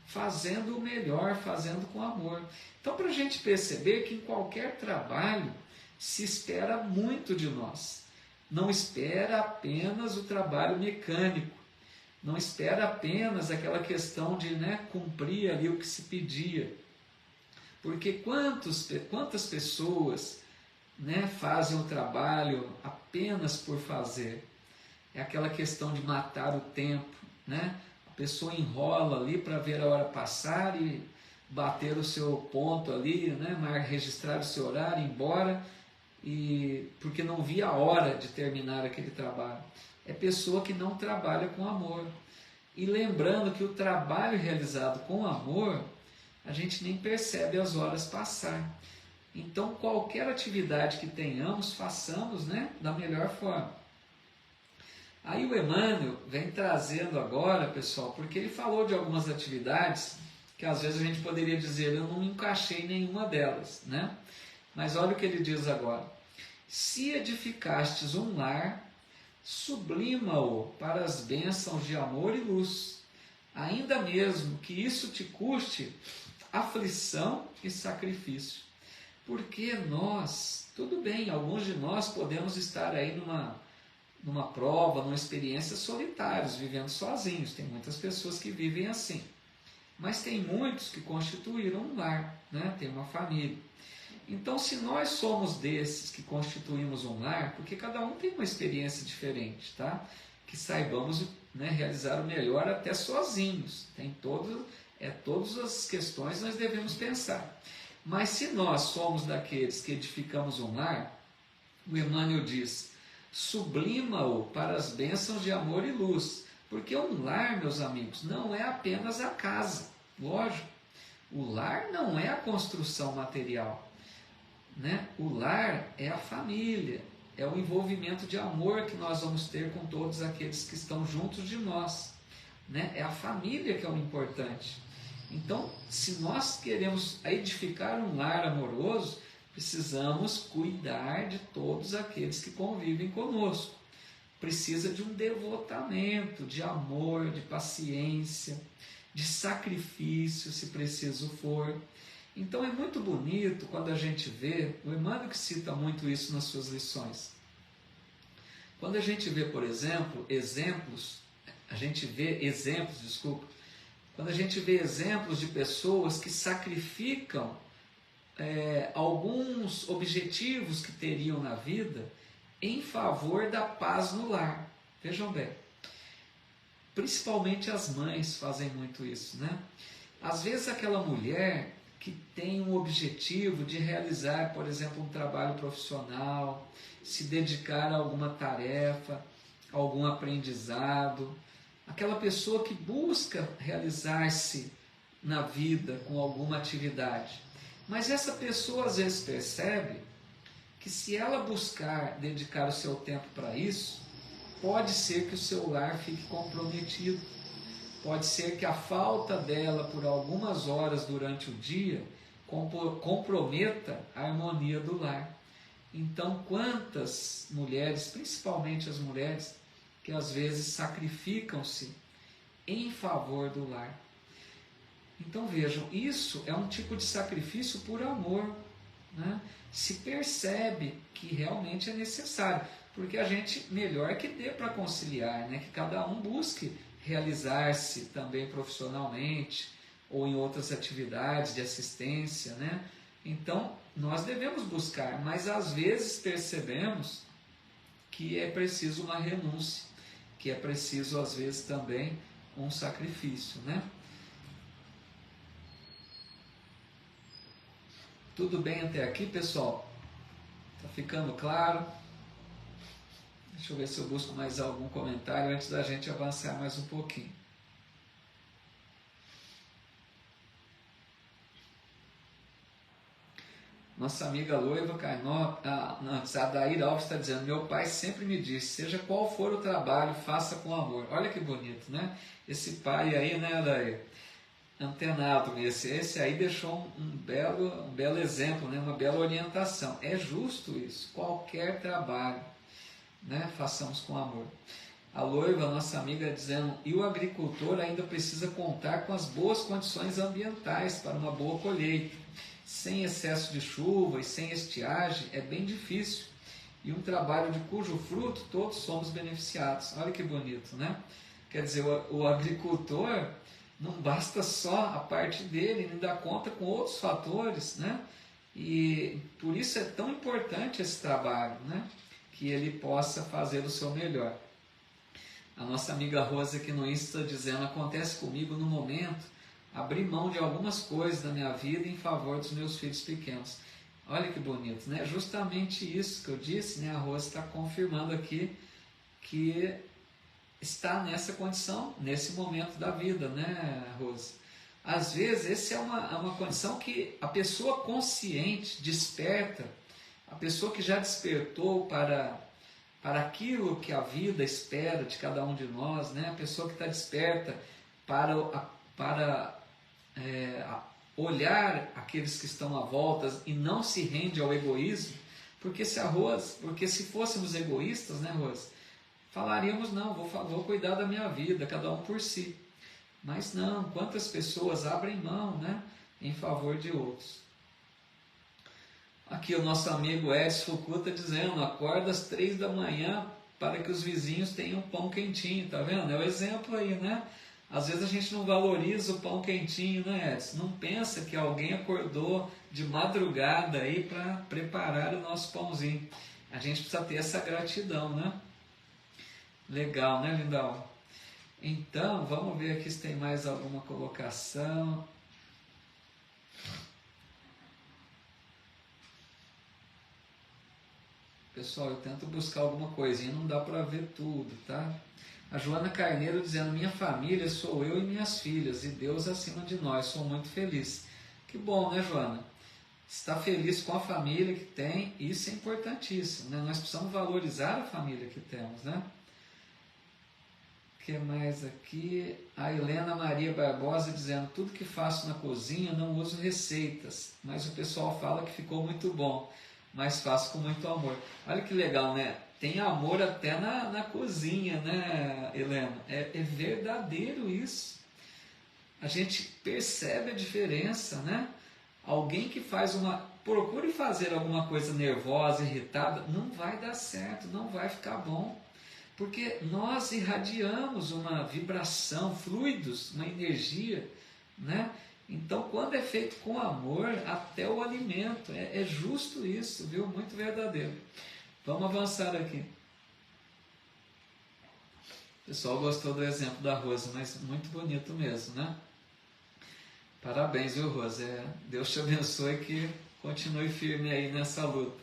fazendo o melhor, fazendo com amor. Então, para a gente perceber que em qualquer trabalho se espera muito de nós, não espera apenas o trabalho mecânico, Não espera apenas aquela questão de, né, cumprir ali o que se pedia. Porque quantas pessoas, né, fazem o trabalho apenas por fazer? É aquela questão de matar o tempo, né? A pessoa enrola ali para ver a hora passar e bater o seu ponto ali, né? Registrar o seu horário, ir embora, e porque não via a hora de terminar aquele trabalho. É pessoa que não trabalha com amor. E lembrando que o trabalho realizado com amor, a gente nem percebe as horas passar. Então, qualquer atividade que tenhamos, façamos, né, da melhor forma. Aí o Emmanuel vem trazendo agora, pessoal, porque ele falou de algumas atividades que às vezes a gente poderia dizer, eu não encaixei nenhuma delas, né? Mas olha o que ele diz agora. Se edificastes um lar, sublima-o para as bênçãos de amor e luz, ainda mesmo que isso te custe aflição e sacrifício. Porque nós, tudo bem, alguns de nós podemos estar aí numa prova, numa experiência solitários, vivendo sozinhos. Tem muitas pessoas que vivem assim. Mas tem muitos que constituíram um lar, né? Tem uma família. Então, se nós somos desses que constituímos um lar, porque cada um tem uma experiência diferente, tá? Que saibamos, né, realizar o melhor até sozinhos. Tem todas as questões nós devemos pensar. Mas se nós somos daqueles que edificamos um lar, o Emmanuel diz, sublima-o para as bênçãos de amor e luz. Porque um lar, meus amigos, não é apenas a casa. Lógico, o lar não é a construção material. Né? O lar é a família, é o envolvimento de amor que nós vamos ter com todos aqueles que estão juntos de nós. Né? É a família que é o importante. Então, se nós queremos edificar um lar amoroso, precisamos cuidar de todos aqueles que convivem conosco. Precisa de um devotamento, de amor, de paciência, de sacrifício, se preciso for. Então é muito bonito quando a gente vê, o Emmanuel que cita muito isso nas suas lições. Quando a gente vê, por exemplo, quando a gente vê exemplos de pessoas que sacrificam alguns objetivos que teriam na vida em favor da paz no lar. Vejam bem, principalmente as mães fazem muito isso, né? Às vezes aquela mulher que tem um objetivo de realizar, por exemplo, um trabalho profissional, se dedicar a alguma tarefa, algum aprendizado, aquela pessoa que busca realizar-se na vida com alguma atividade. Mas essa pessoa às vezes percebe que se ela buscar dedicar o seu tempo para isso, pode ser que o seu lar fique comprometido. Pode ser que a falta dela por algumas horas durante o dia comprometa a harmonia do lar. Então, quantas mulheres, principalmente as mulheres, que às vezes sacrificam-se em favor do lar. Então vejam, isso é um tipo de sacrifício por amor, né? Se percebe que realmente é necessário, porque a gente melhor que dê para conciliar, né? Que cada um busque realizar-se também profissionalmente ou em outras atividades de assistência, né? Então nós devemos buscar, mas às vezes percebemos que é preciso uma renúncia, que é preciso às vezes também um sacrifício, né? Tudo bem até aqui, pessoal? Tá ficando claro? Deixa eu ver se eu busco mais algum comentário antes da gente avançar mais um pouquinho. Nossa amiga Loiva a Daíra Alves está dizendo, meu pai sempre me disse, seja qual for o trabalho, faça com amor. Olha que bonito, né? Esse pai aí, né, Daíra? Antenado, esse aí deixou um belo exemplo, né? Uma bela orientação. É justo isso, qualquer trabalho, né? Façamos com amor. A Loiva, nossa amiga, dizendo, e o agricultor ainda precisa contar com as boas condições ambientais para uma boa colheita. Sem excesso de chuva e sem estiagem é bem difícil. E um trabalho de cujo fruto todos somos beneficiados. Olha que bonito, né? Quer dizer, o agricultor não basta só a parte dele, ele dá conta com outros fatores, né? E por isso é tão importante esse trabalho, né? Que ele possa fazer o seu melhor. A nossa amiga Rosa aqui no Insta está dizendo: acontece comigo no momento abrir mão de algumas coisas da minha vida em favor dos meus filhos pequenos. Olha que bonito, né? Justamente isso que eu disse, né? A Rosa está confirmando aqui que está nessa condição, nesse momento da vida, né, Rosa? Às vezes, essa é uma condição que a pessoa consciente desperta, a pessoa que já despertou para aquilo que a vida espera de cada um de nós, né? A pessoa que está desperta para olhar aqueles que estão à volta e não se rende ao egoísmo, porque se fôssemos egoístas, né, Rosa, falaríamos: não, vou cuidar da minha vida, cada um por si. Mas não, quantas pessoas abrem mão, né, em favor de outros. Aqui o nosso amigo Edson Fukuta dizendo: acorda às 3 da manhã para que os vizinhos tenham pão quentinho, tá vendo? É o exemplo aí, né? Às vezes a gente não valoriza o pão quentinho, né, Edson? Não pensa que alguém acordou de madrugada aí para preparar o nosso pãozinho. A gente precisa ter essa gratidão, né? Legal, né, Lindão? Então, vamos ver aqui se tem mais alguma colocação. Pessoal, eu tento buscar alguma coisinha, não dá para ver tudo, tá? A Joana Carneiro dizendo: minha família sou eu e minhas filhas, e Deus acima de nós, sou muito feliz. Que bom, né, Joana? Está feliz com a família que tem, isso é importantíssimo, né? Nós precisamos valorizar a família que temos, né? O que mais aqui? A Helena Maria Barbosa dizendo: tudo que faço na cozinha não uso receitas, mas o pessoal fala que ficou muito bom, mas faço com muito amor. Olha que legal, né? Tem amor até na cozinha, né, Helena? É verdadeiro isso. A gente percebe a diferença, né? Alguém que procure fazer alguma coisa nervosa, irritada, não vai dar certo, não vai ficar bom. Porque nós irradiamos uma vibração, fluidos, uma energia, né? Então, quando é feito com amor, até o alimento, é justo isso, viu? Muito verdadeiro. Vamos avançar aqui. O pessoal gostou do exemplo da Rosa, mas muito bonito mesmo, né? Parabéns, viu, Rosa? Deus te abençoe e que continue firme aí nessa luta.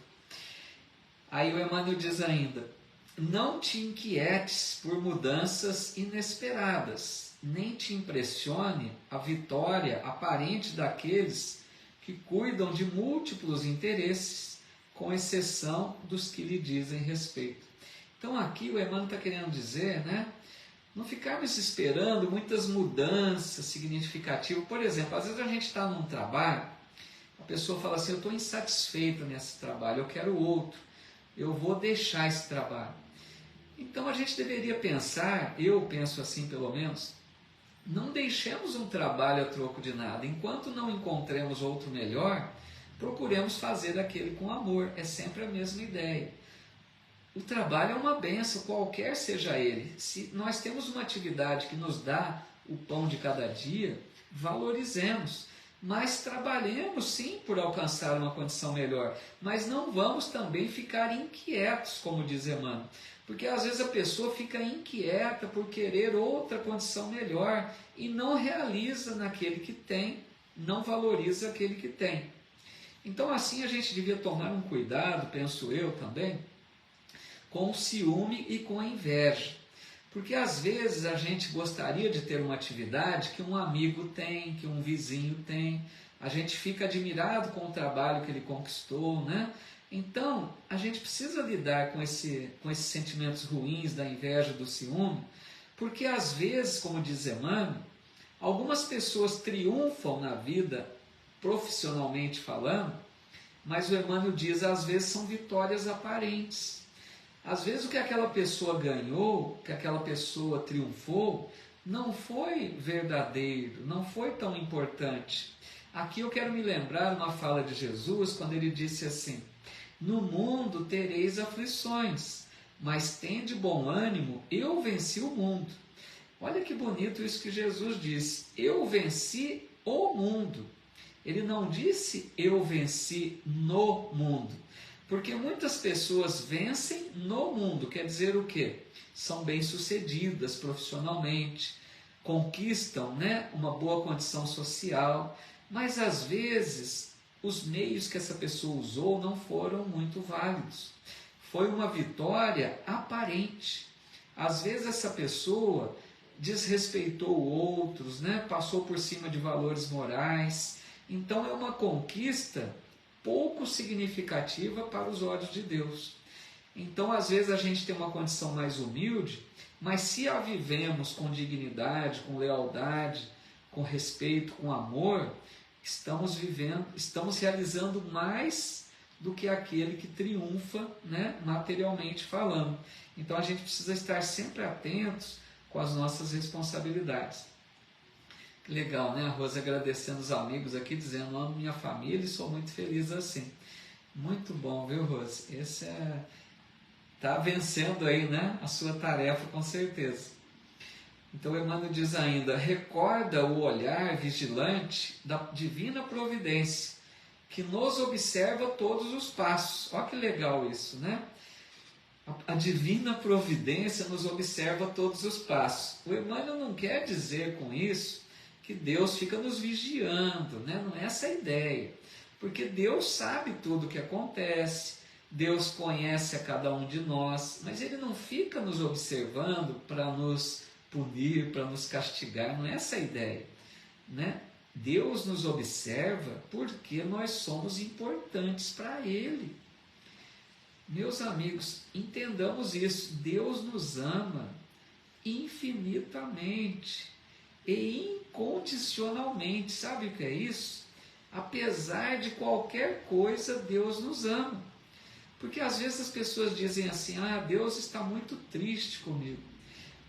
Aí o Emmanuel diz ainda: não te inquietes por mudanças inesperadas, nem te impressione a vitória aparente daqueles que cuidam de múltiplos interesses, com exceção dos que lhe dizem respeito. Então aqui o Emmanuel está querendo dizer, né? Não ficarmos esperando muitas mudanças significativas. Por exemplo, às vezes a gente está num trabalho, a pessoa fala assim: eu estou insatisfeito nesse trabalho, eu quero outro, eu vou deixar esse trabalho. Então a gente deveria pensar, eu penso assim pelo menos, não deixemos um trabalho a troco de nada. Enquanto não encontremos outro melhor, procuremos fazer aquele com amor. É sempre a mesma ideia. O trabalho é uma benção, qualquer seja ele. Se nós temos uma atividade que nos dá o pão de cada dia, valorizemos. Mas trabalhemos sim por alcançar uma condição melhor. Mas não vamos também ficar inquietos, como diz Emmanuel. Porque às vezes a pessoa fica inquieta por querer outra condição melhor e não realiza naquele que tem, não valoriza aquele que tem. Então assim a gente devia tomar um cuidado, penso eu também, com o ciúme e com a inveja. Porque às vezes a gente gostaria de ter uma atividade que um amigo tem, que um vizinho tem, a gente fica admirado com o trabalho que ele conquistou, né? Então, a gente precisa lidar com esses sentimentos ruins da inveja, do ciúme, porque às vezes, como diz Emmanuel, algumas pessoas triunfam na vida, profissionalmente falando, mas o Emmanuel diz, às vezes são vitórias aparentes. Às vezes o que aquela pessoa ganhou, que aquela pessoa triunfou, não foi verdadeiro, não foi tão importante. Aqui eu quero me lembrar uma fala de Jesus, quando ele disse assim: no mundo tereis aflições, mas tende bom ânimo, eu venci o mundo. Olha que bonito isso que Jesus disse: eu venci o mundo. Ele não disse eu venci no mundo. Porque muitas pessoas vencem no mundo, quer dizer o quê? São bem-sucedidas profissionalmente, conquistam, né, uma boa condição social, mas às vezes os meios que essa pessoa usou não foram muito válidos. Foi uma vitória aparente. Às vezes essa pessoa desrespeitou outros, né, passou por cima de valores morais. Então é uma conquista pouco significativa para os olhos de Deus. Então, às vezes, a gente tem uma condição mais humilde, mas se a vivemos com dignidade, com lealdade, com respeito, com amor, estamos realizando mais do que aquele que triunfa, né, materialmente falando. Então, a gente precisa estar sempre atentos com as nossas responsabilidades. Que legal, né? A Rosa agradecendo os amigos aqui, dizendo: amo minha família e sou muito feliz assim. Muito bom, viu, Rosa? Esse tá vencendo aí, né, a sua tarefa, com certeza. Então, Emmanuel diz ainda: recorda o olhar vigilante da divina providência, que nos observa todos os passos. Olha que legal isso, né? A divina providência nos observa todos os passos. O Emmanuel não quer dizer com isso que Deus fica nos vigiando, né? Não é essa a ideia. Porque Deus sabe tudo o que acontece, Deus conhece a cada um de nós, mas Ele não fica nos observando para nos punir, para nos castigar, não é essa a ideia, né? Deus nos observa porque nós somos importantes para Ele. Meus amigos, entendamos isso: Deus nos ama infinitamente e incondicionalmente. Sabe o que é isso? Apesar de qualquer coisa, Deus nos ama. Porque às vezes as pessoas dizem assim: ah, Deus está muito triste comigo,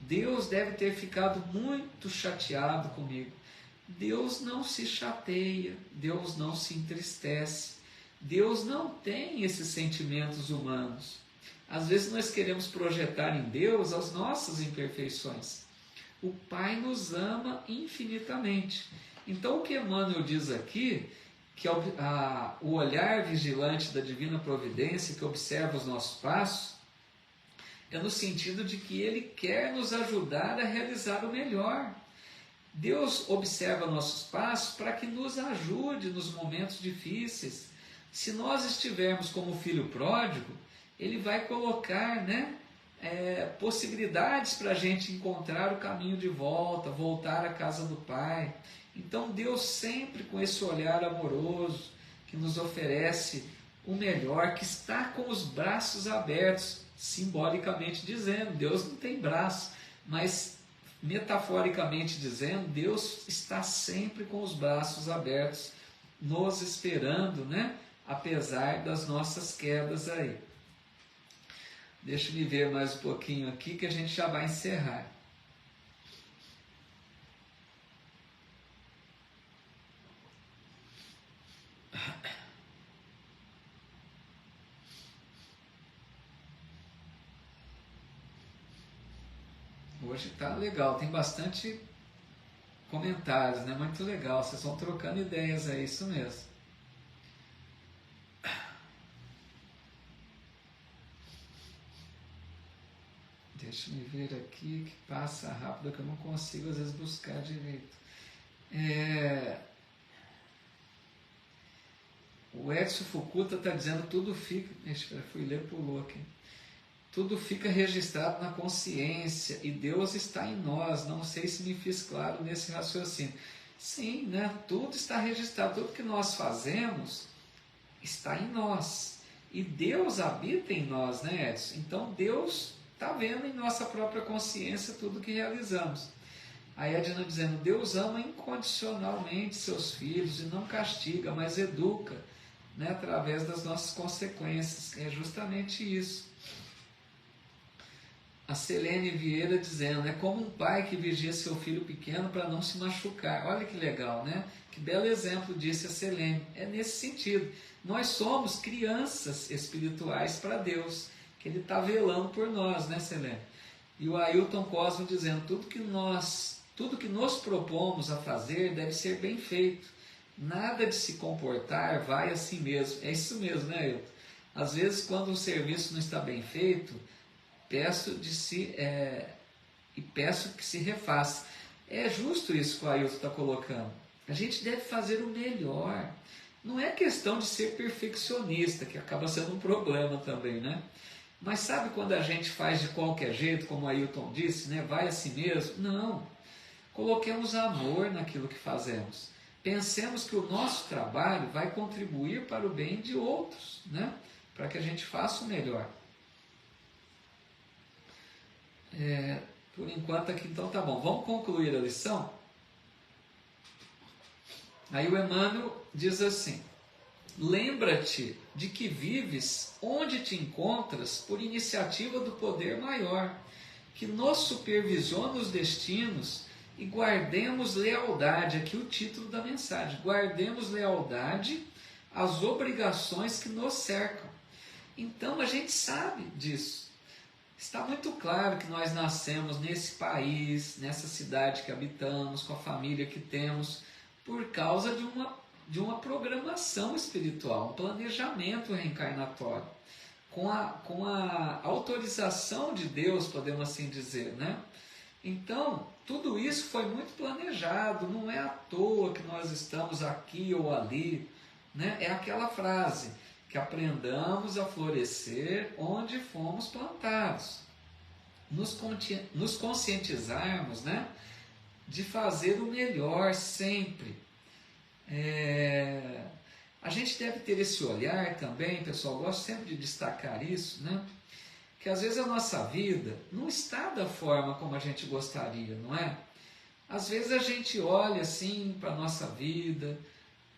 Deus deve ter ficado muito chateado comigo. Deus não se chateia, Deus não se entristece, Deus não tem esses sentimentos humanos. Às vezes nós queremos projetar em Deus as nossas imperfeições. O Pai nos ama infinitamente. Então o que Emmanuel diz aqui, que o olhar vigilante da divina providência que observa os nossos passos, é no sentido de que Ele quer nos ajudar a realizar o melhor. Deus observa nossos passos para que nos ajude nos momentos difíceis. Se nós estivermos como o filho pródigo, Ele vai colocar, né, possibilidades para a gente encontrar o caminho de volta, voltar à casa do Pai. Então Deus sempre com esse olhar amoroso, que nos oferece o melhor, que está com os braços abertos, simbolicamente dizendo. Deus não tem braço, mas metaforicamente dizendo, Deus está sempre com os braços abertos, nos esperando, né? Apesar das nossas quedas aí. Deixa eu ver mais um pouquinho aqui que a gente já vai encerrar. Hoje tá legal, tem bastante comentários, né? Muito legal, vocês vão trocando ideias, é isso mesmo. Deixa eu ver aqui, que passa rápido, que eu não consigo às vezes buscar direito. O Edson Fukuta está dizendo: tudo fica. Fui ler, pulou aqui. Tudo fica registrado na consciência e Deus está em nós. Não sei se me fiz claro nesse raciocínio. Sim, né? Tudo está registrado, tudo que nós fazemos está em nós. E Deus habita em nós, né, Edson? Então Deus está vendo em nossa própria consciência tudo que realizamos. A Edna dizendo: Deus ama incondicionalmente seus filhos e não castiga, mas educa, né, através das nossas consequências. É justamente isso. A Selene Vieira dizendo: é como um pai que vigia seu filho pequeno para não se machucar. Olha que legal, né? Que belo exemplo disse a Selene. É nesse sentido. Nós somos crianças espirituais para Deus, que Ele está velando por nós, né, Selene? E o Ailton Cosme dizendo, tudo que nos propomos a fazer deve ser bem feito. Nada de se comportar vai assim mesmo. É isso mesmo, né, Ailton? Às vezes, quando o serviço não está bem feito, peço que se refaça. É justo isso que o Ailton está colocando. A gente deve fazer o melhor. Não é questão de ser perfeccionista, que acaba sendo um problema também, né? Mas sabe quando a gente faz de qualquer jeito, como o Ailton disse, né? Vai assim mesmo? Não. Coloquemos amor naquilo que fazemos. Pensemos que o nosso trabalho vai contribuir para o bem de outros, né? Para que a gente faça o melhor. Por enquanto aqui, então tá bom. Vamos concluir a lição? Aí o Emmanuel diz assim: lembra-te de que vives onde te encontras por iniciativa do poder maior, que nos supervisiona os destinos, e guardemos lealdade, aqui o título da mensagem, guardemos lealdade às obrigações que nos cercam. Então a gente sabe disso. Está muito claro que nós nascemos nesse país, nessa cidade que habitamos, com a família que temos, por causa de uma programação espiritual, um planejamento reencarnatório, com a autorização de Deus, podemos assim dizer, né? Então, tudo isso foi muito planejado, não é à toa que nós estamos aqui ou ali, né? É aquela frase, que aprendamos a florescer onde fomos plantados. Nos conscientizarmos, né? De fazer o melhor sempre. A gente deve ter esse olhar também, pessoal, gosto sempre de destacar isso, né? Que às vezes a nossa vida não está da forma como a gente gostaria, não é? Às vezes a gente olha assim para a nossa vida,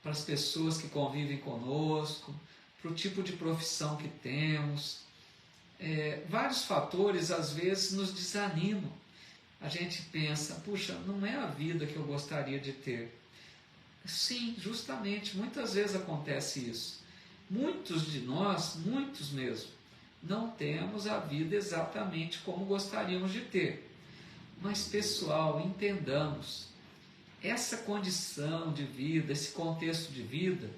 para as pessoas que convivem conosco, para o tipo de profissão que temos. Vários fatores às vezes nos desanimam. A gente pensa, puxa, não é a vida que eu gostaria de ter. Sim, justamente, muitas vezes acontece isso. Muitos de nós, muitos mesmo, não temos a vida exatamente como gostaríamos de ter. Mas, pessoal, entendamos, essa condição de vida, esse contexto de vida,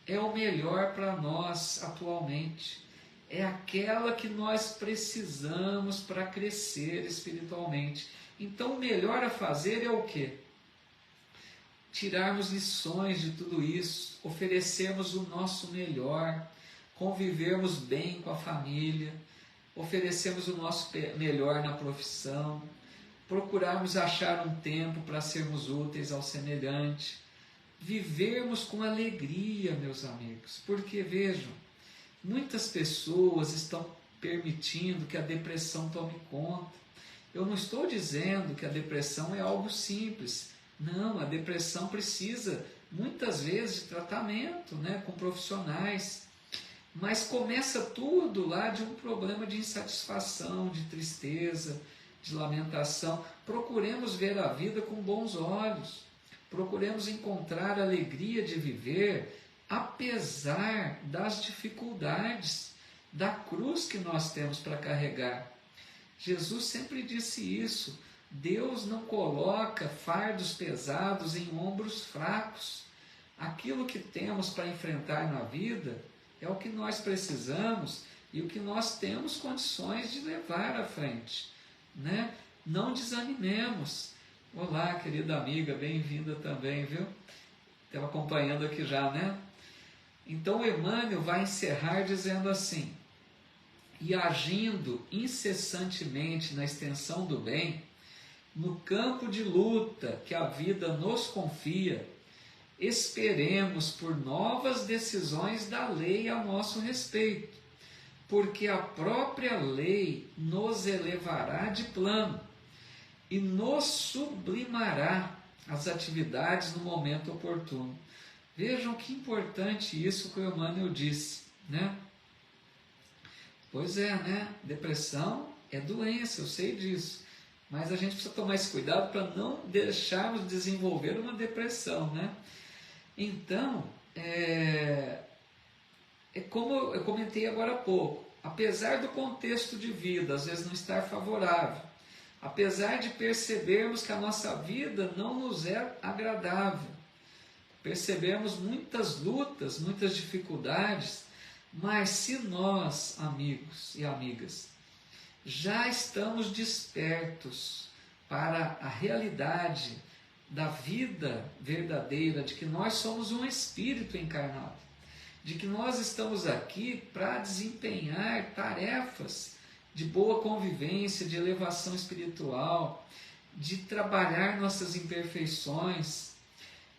é o melhor para nós atualmente. É aquela que nós precisamos para crescer espiritualmente. Então, o melhor a fazer é o quê? Tirarmos lições de tudo isso, oferecermos o nosso melhor, convivermos bem com a família, oferecermos o nosso melhor na profissão, procurarmos achar um tempo para sermos úteis ao semelhante, vivermos com alegria, meus amigos, porque vejam, muitas pessoas estão permitindo que a depressão tome conta. Eu não estou dizendo que a depressão é algo simples. Não, a depressão precisa muitas vezes de tratamento, né, com profissionais. Mas começa tudo lá de um problema de insatisfação, de tristeza, de lamentação. Procuremos ver a vida com bons olhos. Procuremos encontrar a alegria de viver, apesar das dificuldades, da cruz que nós temos para carregar. Jesus sempre disse isso. Deus não coloca fardos pesados em ombros fracos. Aquilo que temos para enfrentar na vida é o que nós precisamos e o que nós temos condições de levar à frente, né? Não desanimemos. Olá, querida amiga, bem-vinda também, viu? Estava acompanhando aqui já, né? Então, Emmanuel vai encerrar dizendo assim: e agindo incessantemente na extensão do bem, no campo de luta que a vida nos confia, esperemos por novas decisões da lei a nosso respeito, porque a própria lei nos elevará de plano e nos sublimará as atividades no momento oportuno. Vejam que importante isso que o Emmanuel disse, né? Pois é, né? Depressão é doença, eu sei disso. Mas a gente precisa tomar esse cuidado para não deixarmos desenvolver uma depressão, né? Então, é como eu comentei agora há pouco, apesar do contexto de vida às vezes não estar favorável, apesar de percebermos que a nossa vida não nos é agradável, percebemos muitas lutas, muitas dificuldades, mas se nós, amigos e amigas, já estamos despertos para a realidade da vida verdadeira, de que nós somos um espírito encarnado, de que nós estamos aqui para desempenhar tarefas de boa convivência, de elevação espiritual, de trabalhar nossas imperfeições.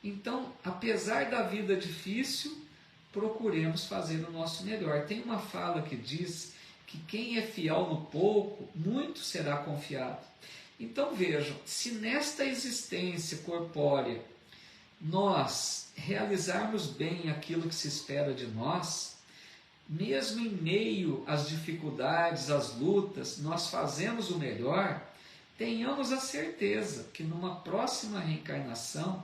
Então, apesar da vida difícil, procuremos fazer o nosso melhor. Tem uma fala que diz que quem é fiel no pouco, muito será confiado. Então vejam, se nesta existência corpórea nós realizarmos bem aquilo que se espera de nós, mesmo em meio às dificuldades, às lutas, nós fazemos o melhor, tenhamos a certeza que numa próxima reencarnação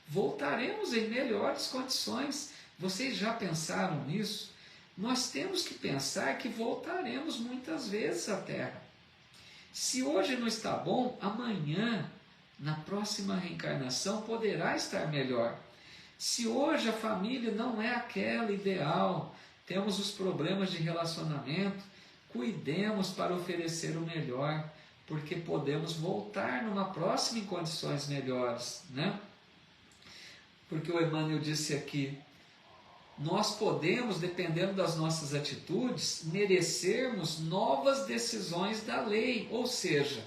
voltaremos em melhores condições. Vocês já pensaram nisso? Nós temos que pensar que voltaremos muitas vezes à Terra. Se hoje não está bom, amanhã, na próxima reencarnação, poderá estar melhor. Se hoje a família não é aquela ideal, temos os problemas de relacionamento, cuidemos para oferecer o melhor, porque podemos voltar numa próxima em condições melhores, né? Porque o Emmanuel disse aqui, nós podemos, dependendo das nossas atitudes, merecermos novas decisões da lei, ou seja,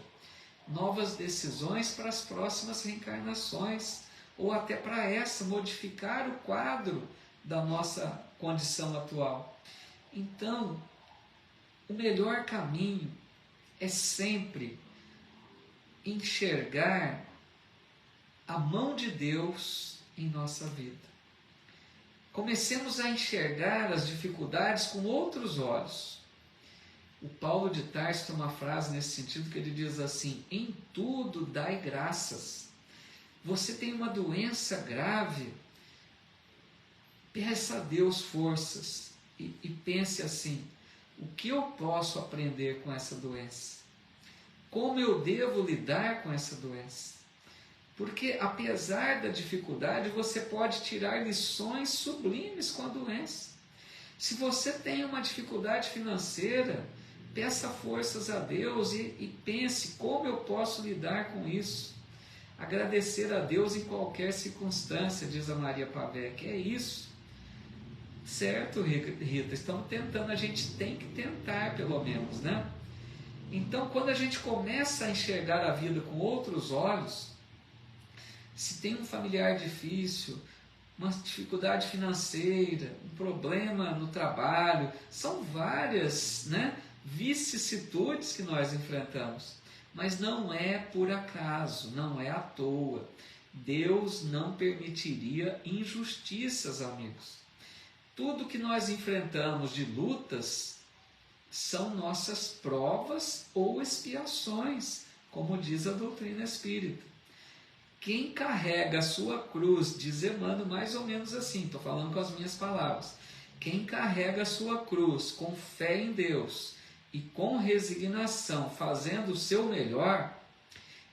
novas decisões para as próximas reencarnações, ou até para essa, modificar o quadro da nossa condição atual. Então, o melhor caminho é sempre enxergar a mão de Deus em nossa vida. Comecemos a enxergar as dificuldades com outros olhos. O Paulo de Tarso tem uma frase nesse sentido que ele diz assim, em tudo dai graças. Você tem uma doença grave, peça a Deus forças e pense assim, o que eu posso aprender com essa doença? Como eu devo lidar com essa doença? Porque apesar da dificuldade, você pode tirar lições sublimes com a doença. Se você tem uma dificuldade financeira, peça forças a Deus e pense como eu posso lidar com isso. Agradecer a Deus em qualquer circunstância, diz a Maria Pavec, é isso. Certo, Rita? Estamos tentando, a gente tem que tentar pelo menos, né? Então, quando a gente começa a enxergar a vida com outros olhos, se tem um familiar difícil, uma dificuldade financeira, um problema no trabalho, são várias, né, vicissitudes que nós enfrentamos. Mas não é por acaso, não é à toa. Deus não permitiria injustiças, amigos. Tudo que nós enfrentamos de lutas são nossas provas ou expiações, como diz a doutrina espírita. Quem carrega a sua cruz, diz Emmanuel mais ou menos assim, estou falando com as minhas palavras, quem carrega a sua cruz com fé em Deus e com resignação, fazendo o seu melhor,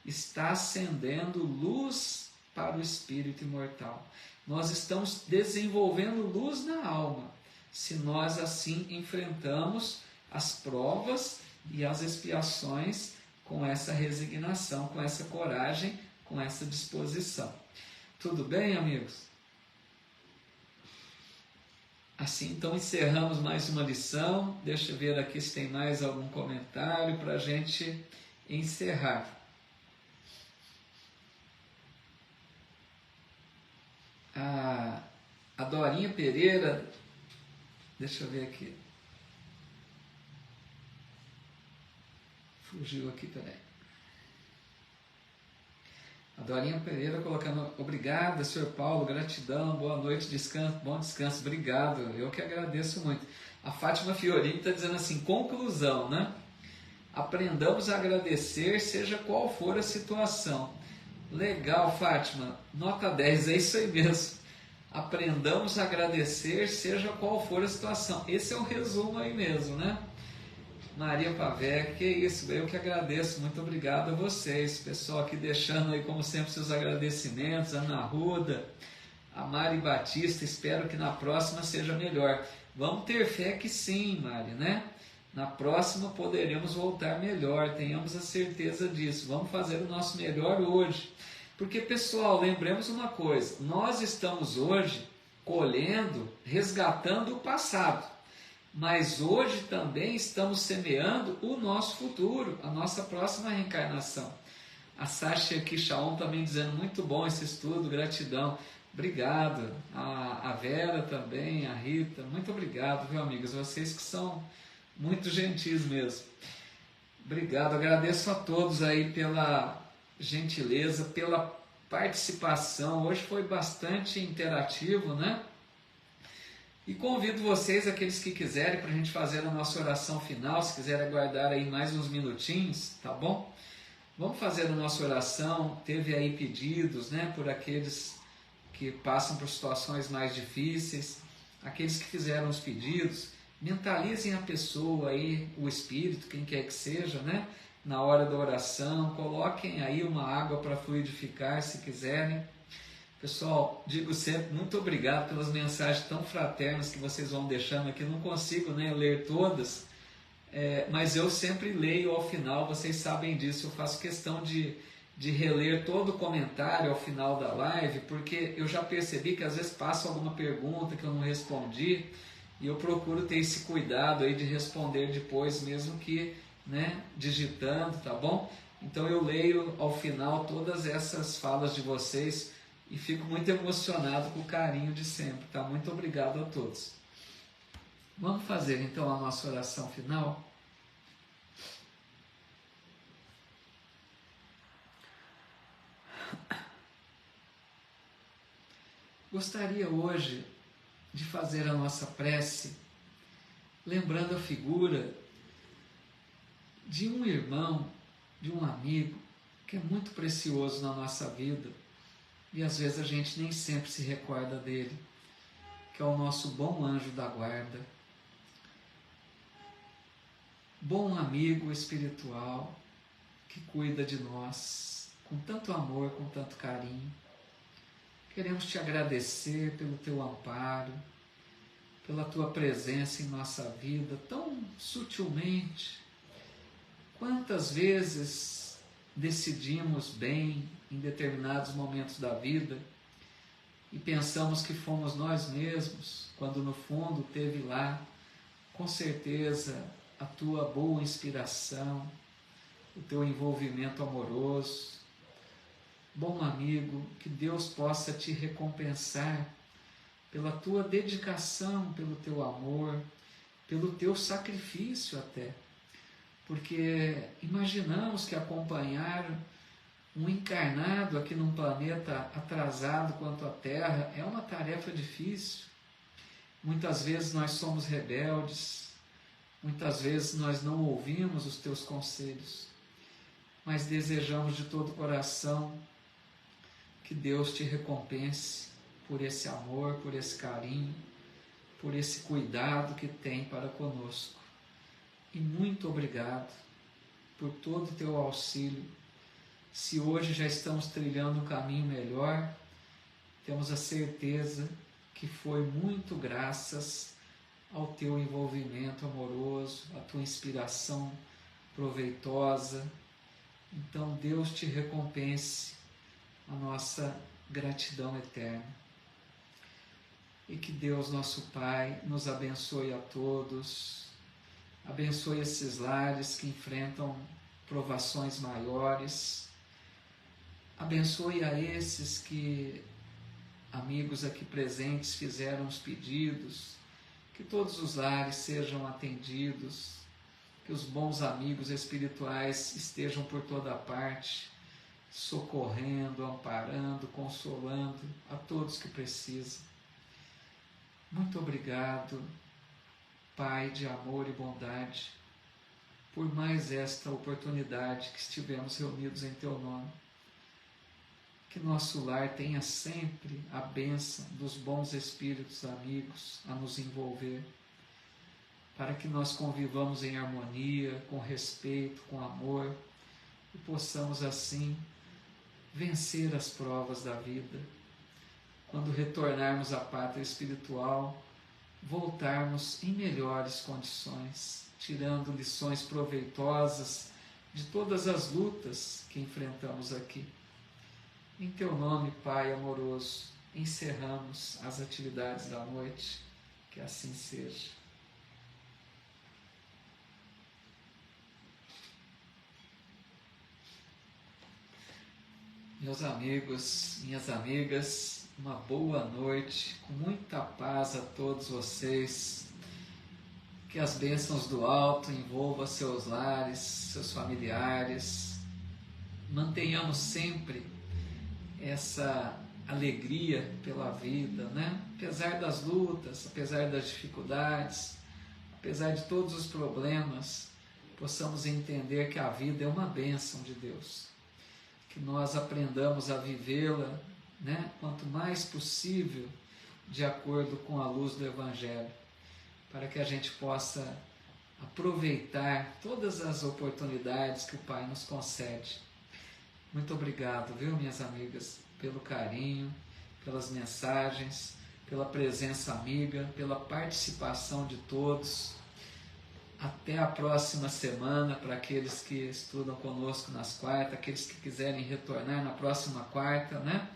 está acendendo luz para o espírito imortal. Nós estamos desenvolvendo luz na alma, se nós assim enfrentamos as provas e as expiações com essa resignação, com essa coragem, com essa disposição. Tudo bem, amigos? Assim, então, encerramos mais uma lição. Deixa eu ver aqui se tem mais algum comentário para a gente encerrar. A Dorinha Pereira, deixa eu ver aqui. Fugiu aqui, peraí. A Dorinha Pereira colocando, obrigada, Sr. Paulo, gratidão, boa noite, descanso, bom descanso, obrigado, eu que agradeço muito. A Fátima Fiorini está dizendo assim, conclusão, né? Aprendamos a agradecer, seja qual for a situação. Legal, Fátima, nota 10, é isso aí mesmo. Aprendamos a agradecer, seja qual for a situação. Esse é o resumo aí mesmo, né? Maria Pavec, que isso, eu que agradeço, muito obrigado a vocês, pessoal aqui deixando aí como sempre seus agradecimentos, Ana Ruda, a Mari Batista, espero que na próxima seja melhor. Vamos ter fé que sim, Mari, né? Na próxima poderemos voltar melhor, tenhamos a certeza disso. Vamos fazer o nosso melhor hoje. Porque, pessoal, lembremos uma coisa, nós estamos hoje colhendo, resgatando o passado. Mas hoje também estamos semeando o nosso futuro, a nossa próxima reencarnação. A Sasha Kishaon também dizendo, muito bom esse estudo, gratidão. Obrigado. A Vera também, a Rita, muito obrigado, viu, amigos? Vocês que são muito gentis mesmo. Obrigado, agradeço a todos aí pela gentileza, pela participação. Hoje foi bastante interativo, né? E convido vocês, aqueles que quiserem, para a gente fazer a nossa oração final, se quiserem aguardar aí mais uns minutinhos, tá bom? Vamos fazer a nossa oração. Teve aí pedidos, né, por aqueles que passam por situações mais difíceis, aqueles que fizeram os pedidos, mentalizem a pessoa aí, o espírito, quem quer que seja, né, na hora da oração, coloquem aí uma água para fluidificar, se quiserem. Pessoal, digo sempre, muito obrigado pelas mensagens tão fraternas que vocês vão deixando aqui. Não consigo, né, ler todas, mas eu sempre leio ao final, vocês sabem disso. Eu faço questão de reler todo o comentário ao final da live, porque eu já percebi que às vezes passa alguma pergunta que eu não respondi, e eu procuro ter esse cuidado aí de responder depois, mesmo que, né, digitando, tá bom? Então eu leio ao final todas essas falas de vocês, e fico muito emocionado com o carinho de sempre, tá? Muito obrigado a todos. Vamos fazer então a nossa oração final? Gostaria hoje de fazer a nossa prece, lembrando a figura de um irmão, de um amigo, que é muito precioso na nossa vida, e às vezes a gente nem sempre se recorda dele, que é o nosso bom anjo da guarda, bom amigo espiritual, que cuida de nós com tanto amor, com tanto carinho. Queremos te agradecer pelo teu amparo, pela tua presença em nossa vida, tão sutilmente. Quantas vezes decidimos bem em determinados momentos da vida e pensamos que fomos nós mesmos, quando no fundo teve lá, com certeza, a tua boa inspiração, o teu envolvimento amoroso. Bom amigo, que Deus possa te recompensar pela tua dedicação, pelo teu amor, pelo teu sacrifício até. Porque imaginamos que acompanhar um encarnado aqui num planeta atrasado quanto a Terra é uma tarefa difícil. Muitas vezes nós somos rebeldes, muitas vezes nós não ouvimos os teus conselhos, mas desejamos de todo o coração que Deus te recompense por esse amor, por esse carinho, por esse cuidado que tem para conosco. E muito obrigado por todo o teu auxílio. Se hoje já estamos trilhando um caminho melhor, temos a certeza que foi muito graças ao teu envolvimento amoroso, à tua inspiração proveitosa. Então Deus te recompense a nossa gratidão eterna. E que Deus, nosso Pai, nos abençoe a todos, abençoe esses lares que enfrentam provações maiores, abençoe a esses que, amigos aqui presentes, fizeram os pedidos, que todos os lares sejam atendidos, que os bons amigos espirituais estejam por toda parte, socorrendo, amparando, consolando a todos que precisam. Muito obrigado, Pai de amor e bondade, por mais esta oportunidade que estivemos reunidos em Teu nome. Que nosso lar tenha sempre a bênção dos bons espíritos amigos a nos envolver. para que nós convivamos em harmonia, com respeito, com amor, e possamos assim vencer as provas da vida. Quando retornarmos à pátria espiritual, voltarmos em melhores condições, tirando lições proveitosas de todas as lutas que enfrentamos aqui. Em Teu nome, Pai amoroso, encerramos as atividades da noite, que assim seja. Meus amigos, minhas amigas, uma boa noite, com muita paz a todos vocês. Que as bênçãos do alto envolvam seus lares, seus familiares. Mantenhamos sempre essa alegria pela vida, né? Apesar das lutas, apesar das dificuldades, apesar de todos os problemas, possamos entender que a vida é uma bênção de Deus. Que nós aprendamos a vivê-la, né, quanto mais possível, de acordo com a luz do Evangelho, para que a gente possa aproveitar todas as oportunidades que o Pai nos concede. Muito obrigado, viu, minhas amigas, pelo carinho, pelas mensagens, pela presença amiga, pela participação de todos. Até a próxima semana, para aqueles que estudam conosco nas quartas, aqueles que quiserem retornar na próxima quarta, né,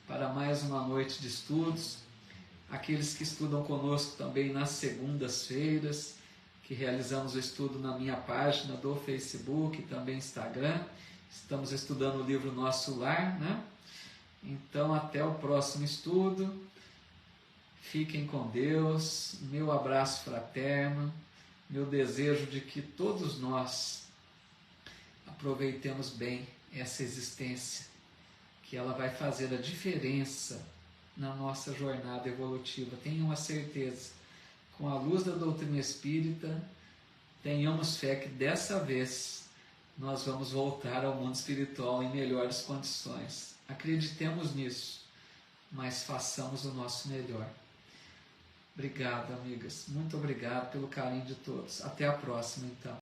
para mais uma noite de estudos. Aqueles que estudam conosco também nas segundas-feiras, que realizamos o estudo na minha página do Facebook e também Instagram. Estamos estudando o livro Nosso Lar, né? Então, até o próximo estudo. Fiquem com Deus. Meu abraço fraterno. Meu desejo de que todos nós aproveitemos bem essa existência, que ela vai fazer a diferença na nossa jornada evolutiva. Tenham a certeza, com a luz da doutrina espírita, tenhamos fé que dessa vez nós vamos voltar ao mundo espiritual em melhores condições. Acreditemos nisso, mas façamos o nosso melhor. Obrigado, amigas. Muito obrigado pelo carinho de todos. Até a próxima, então.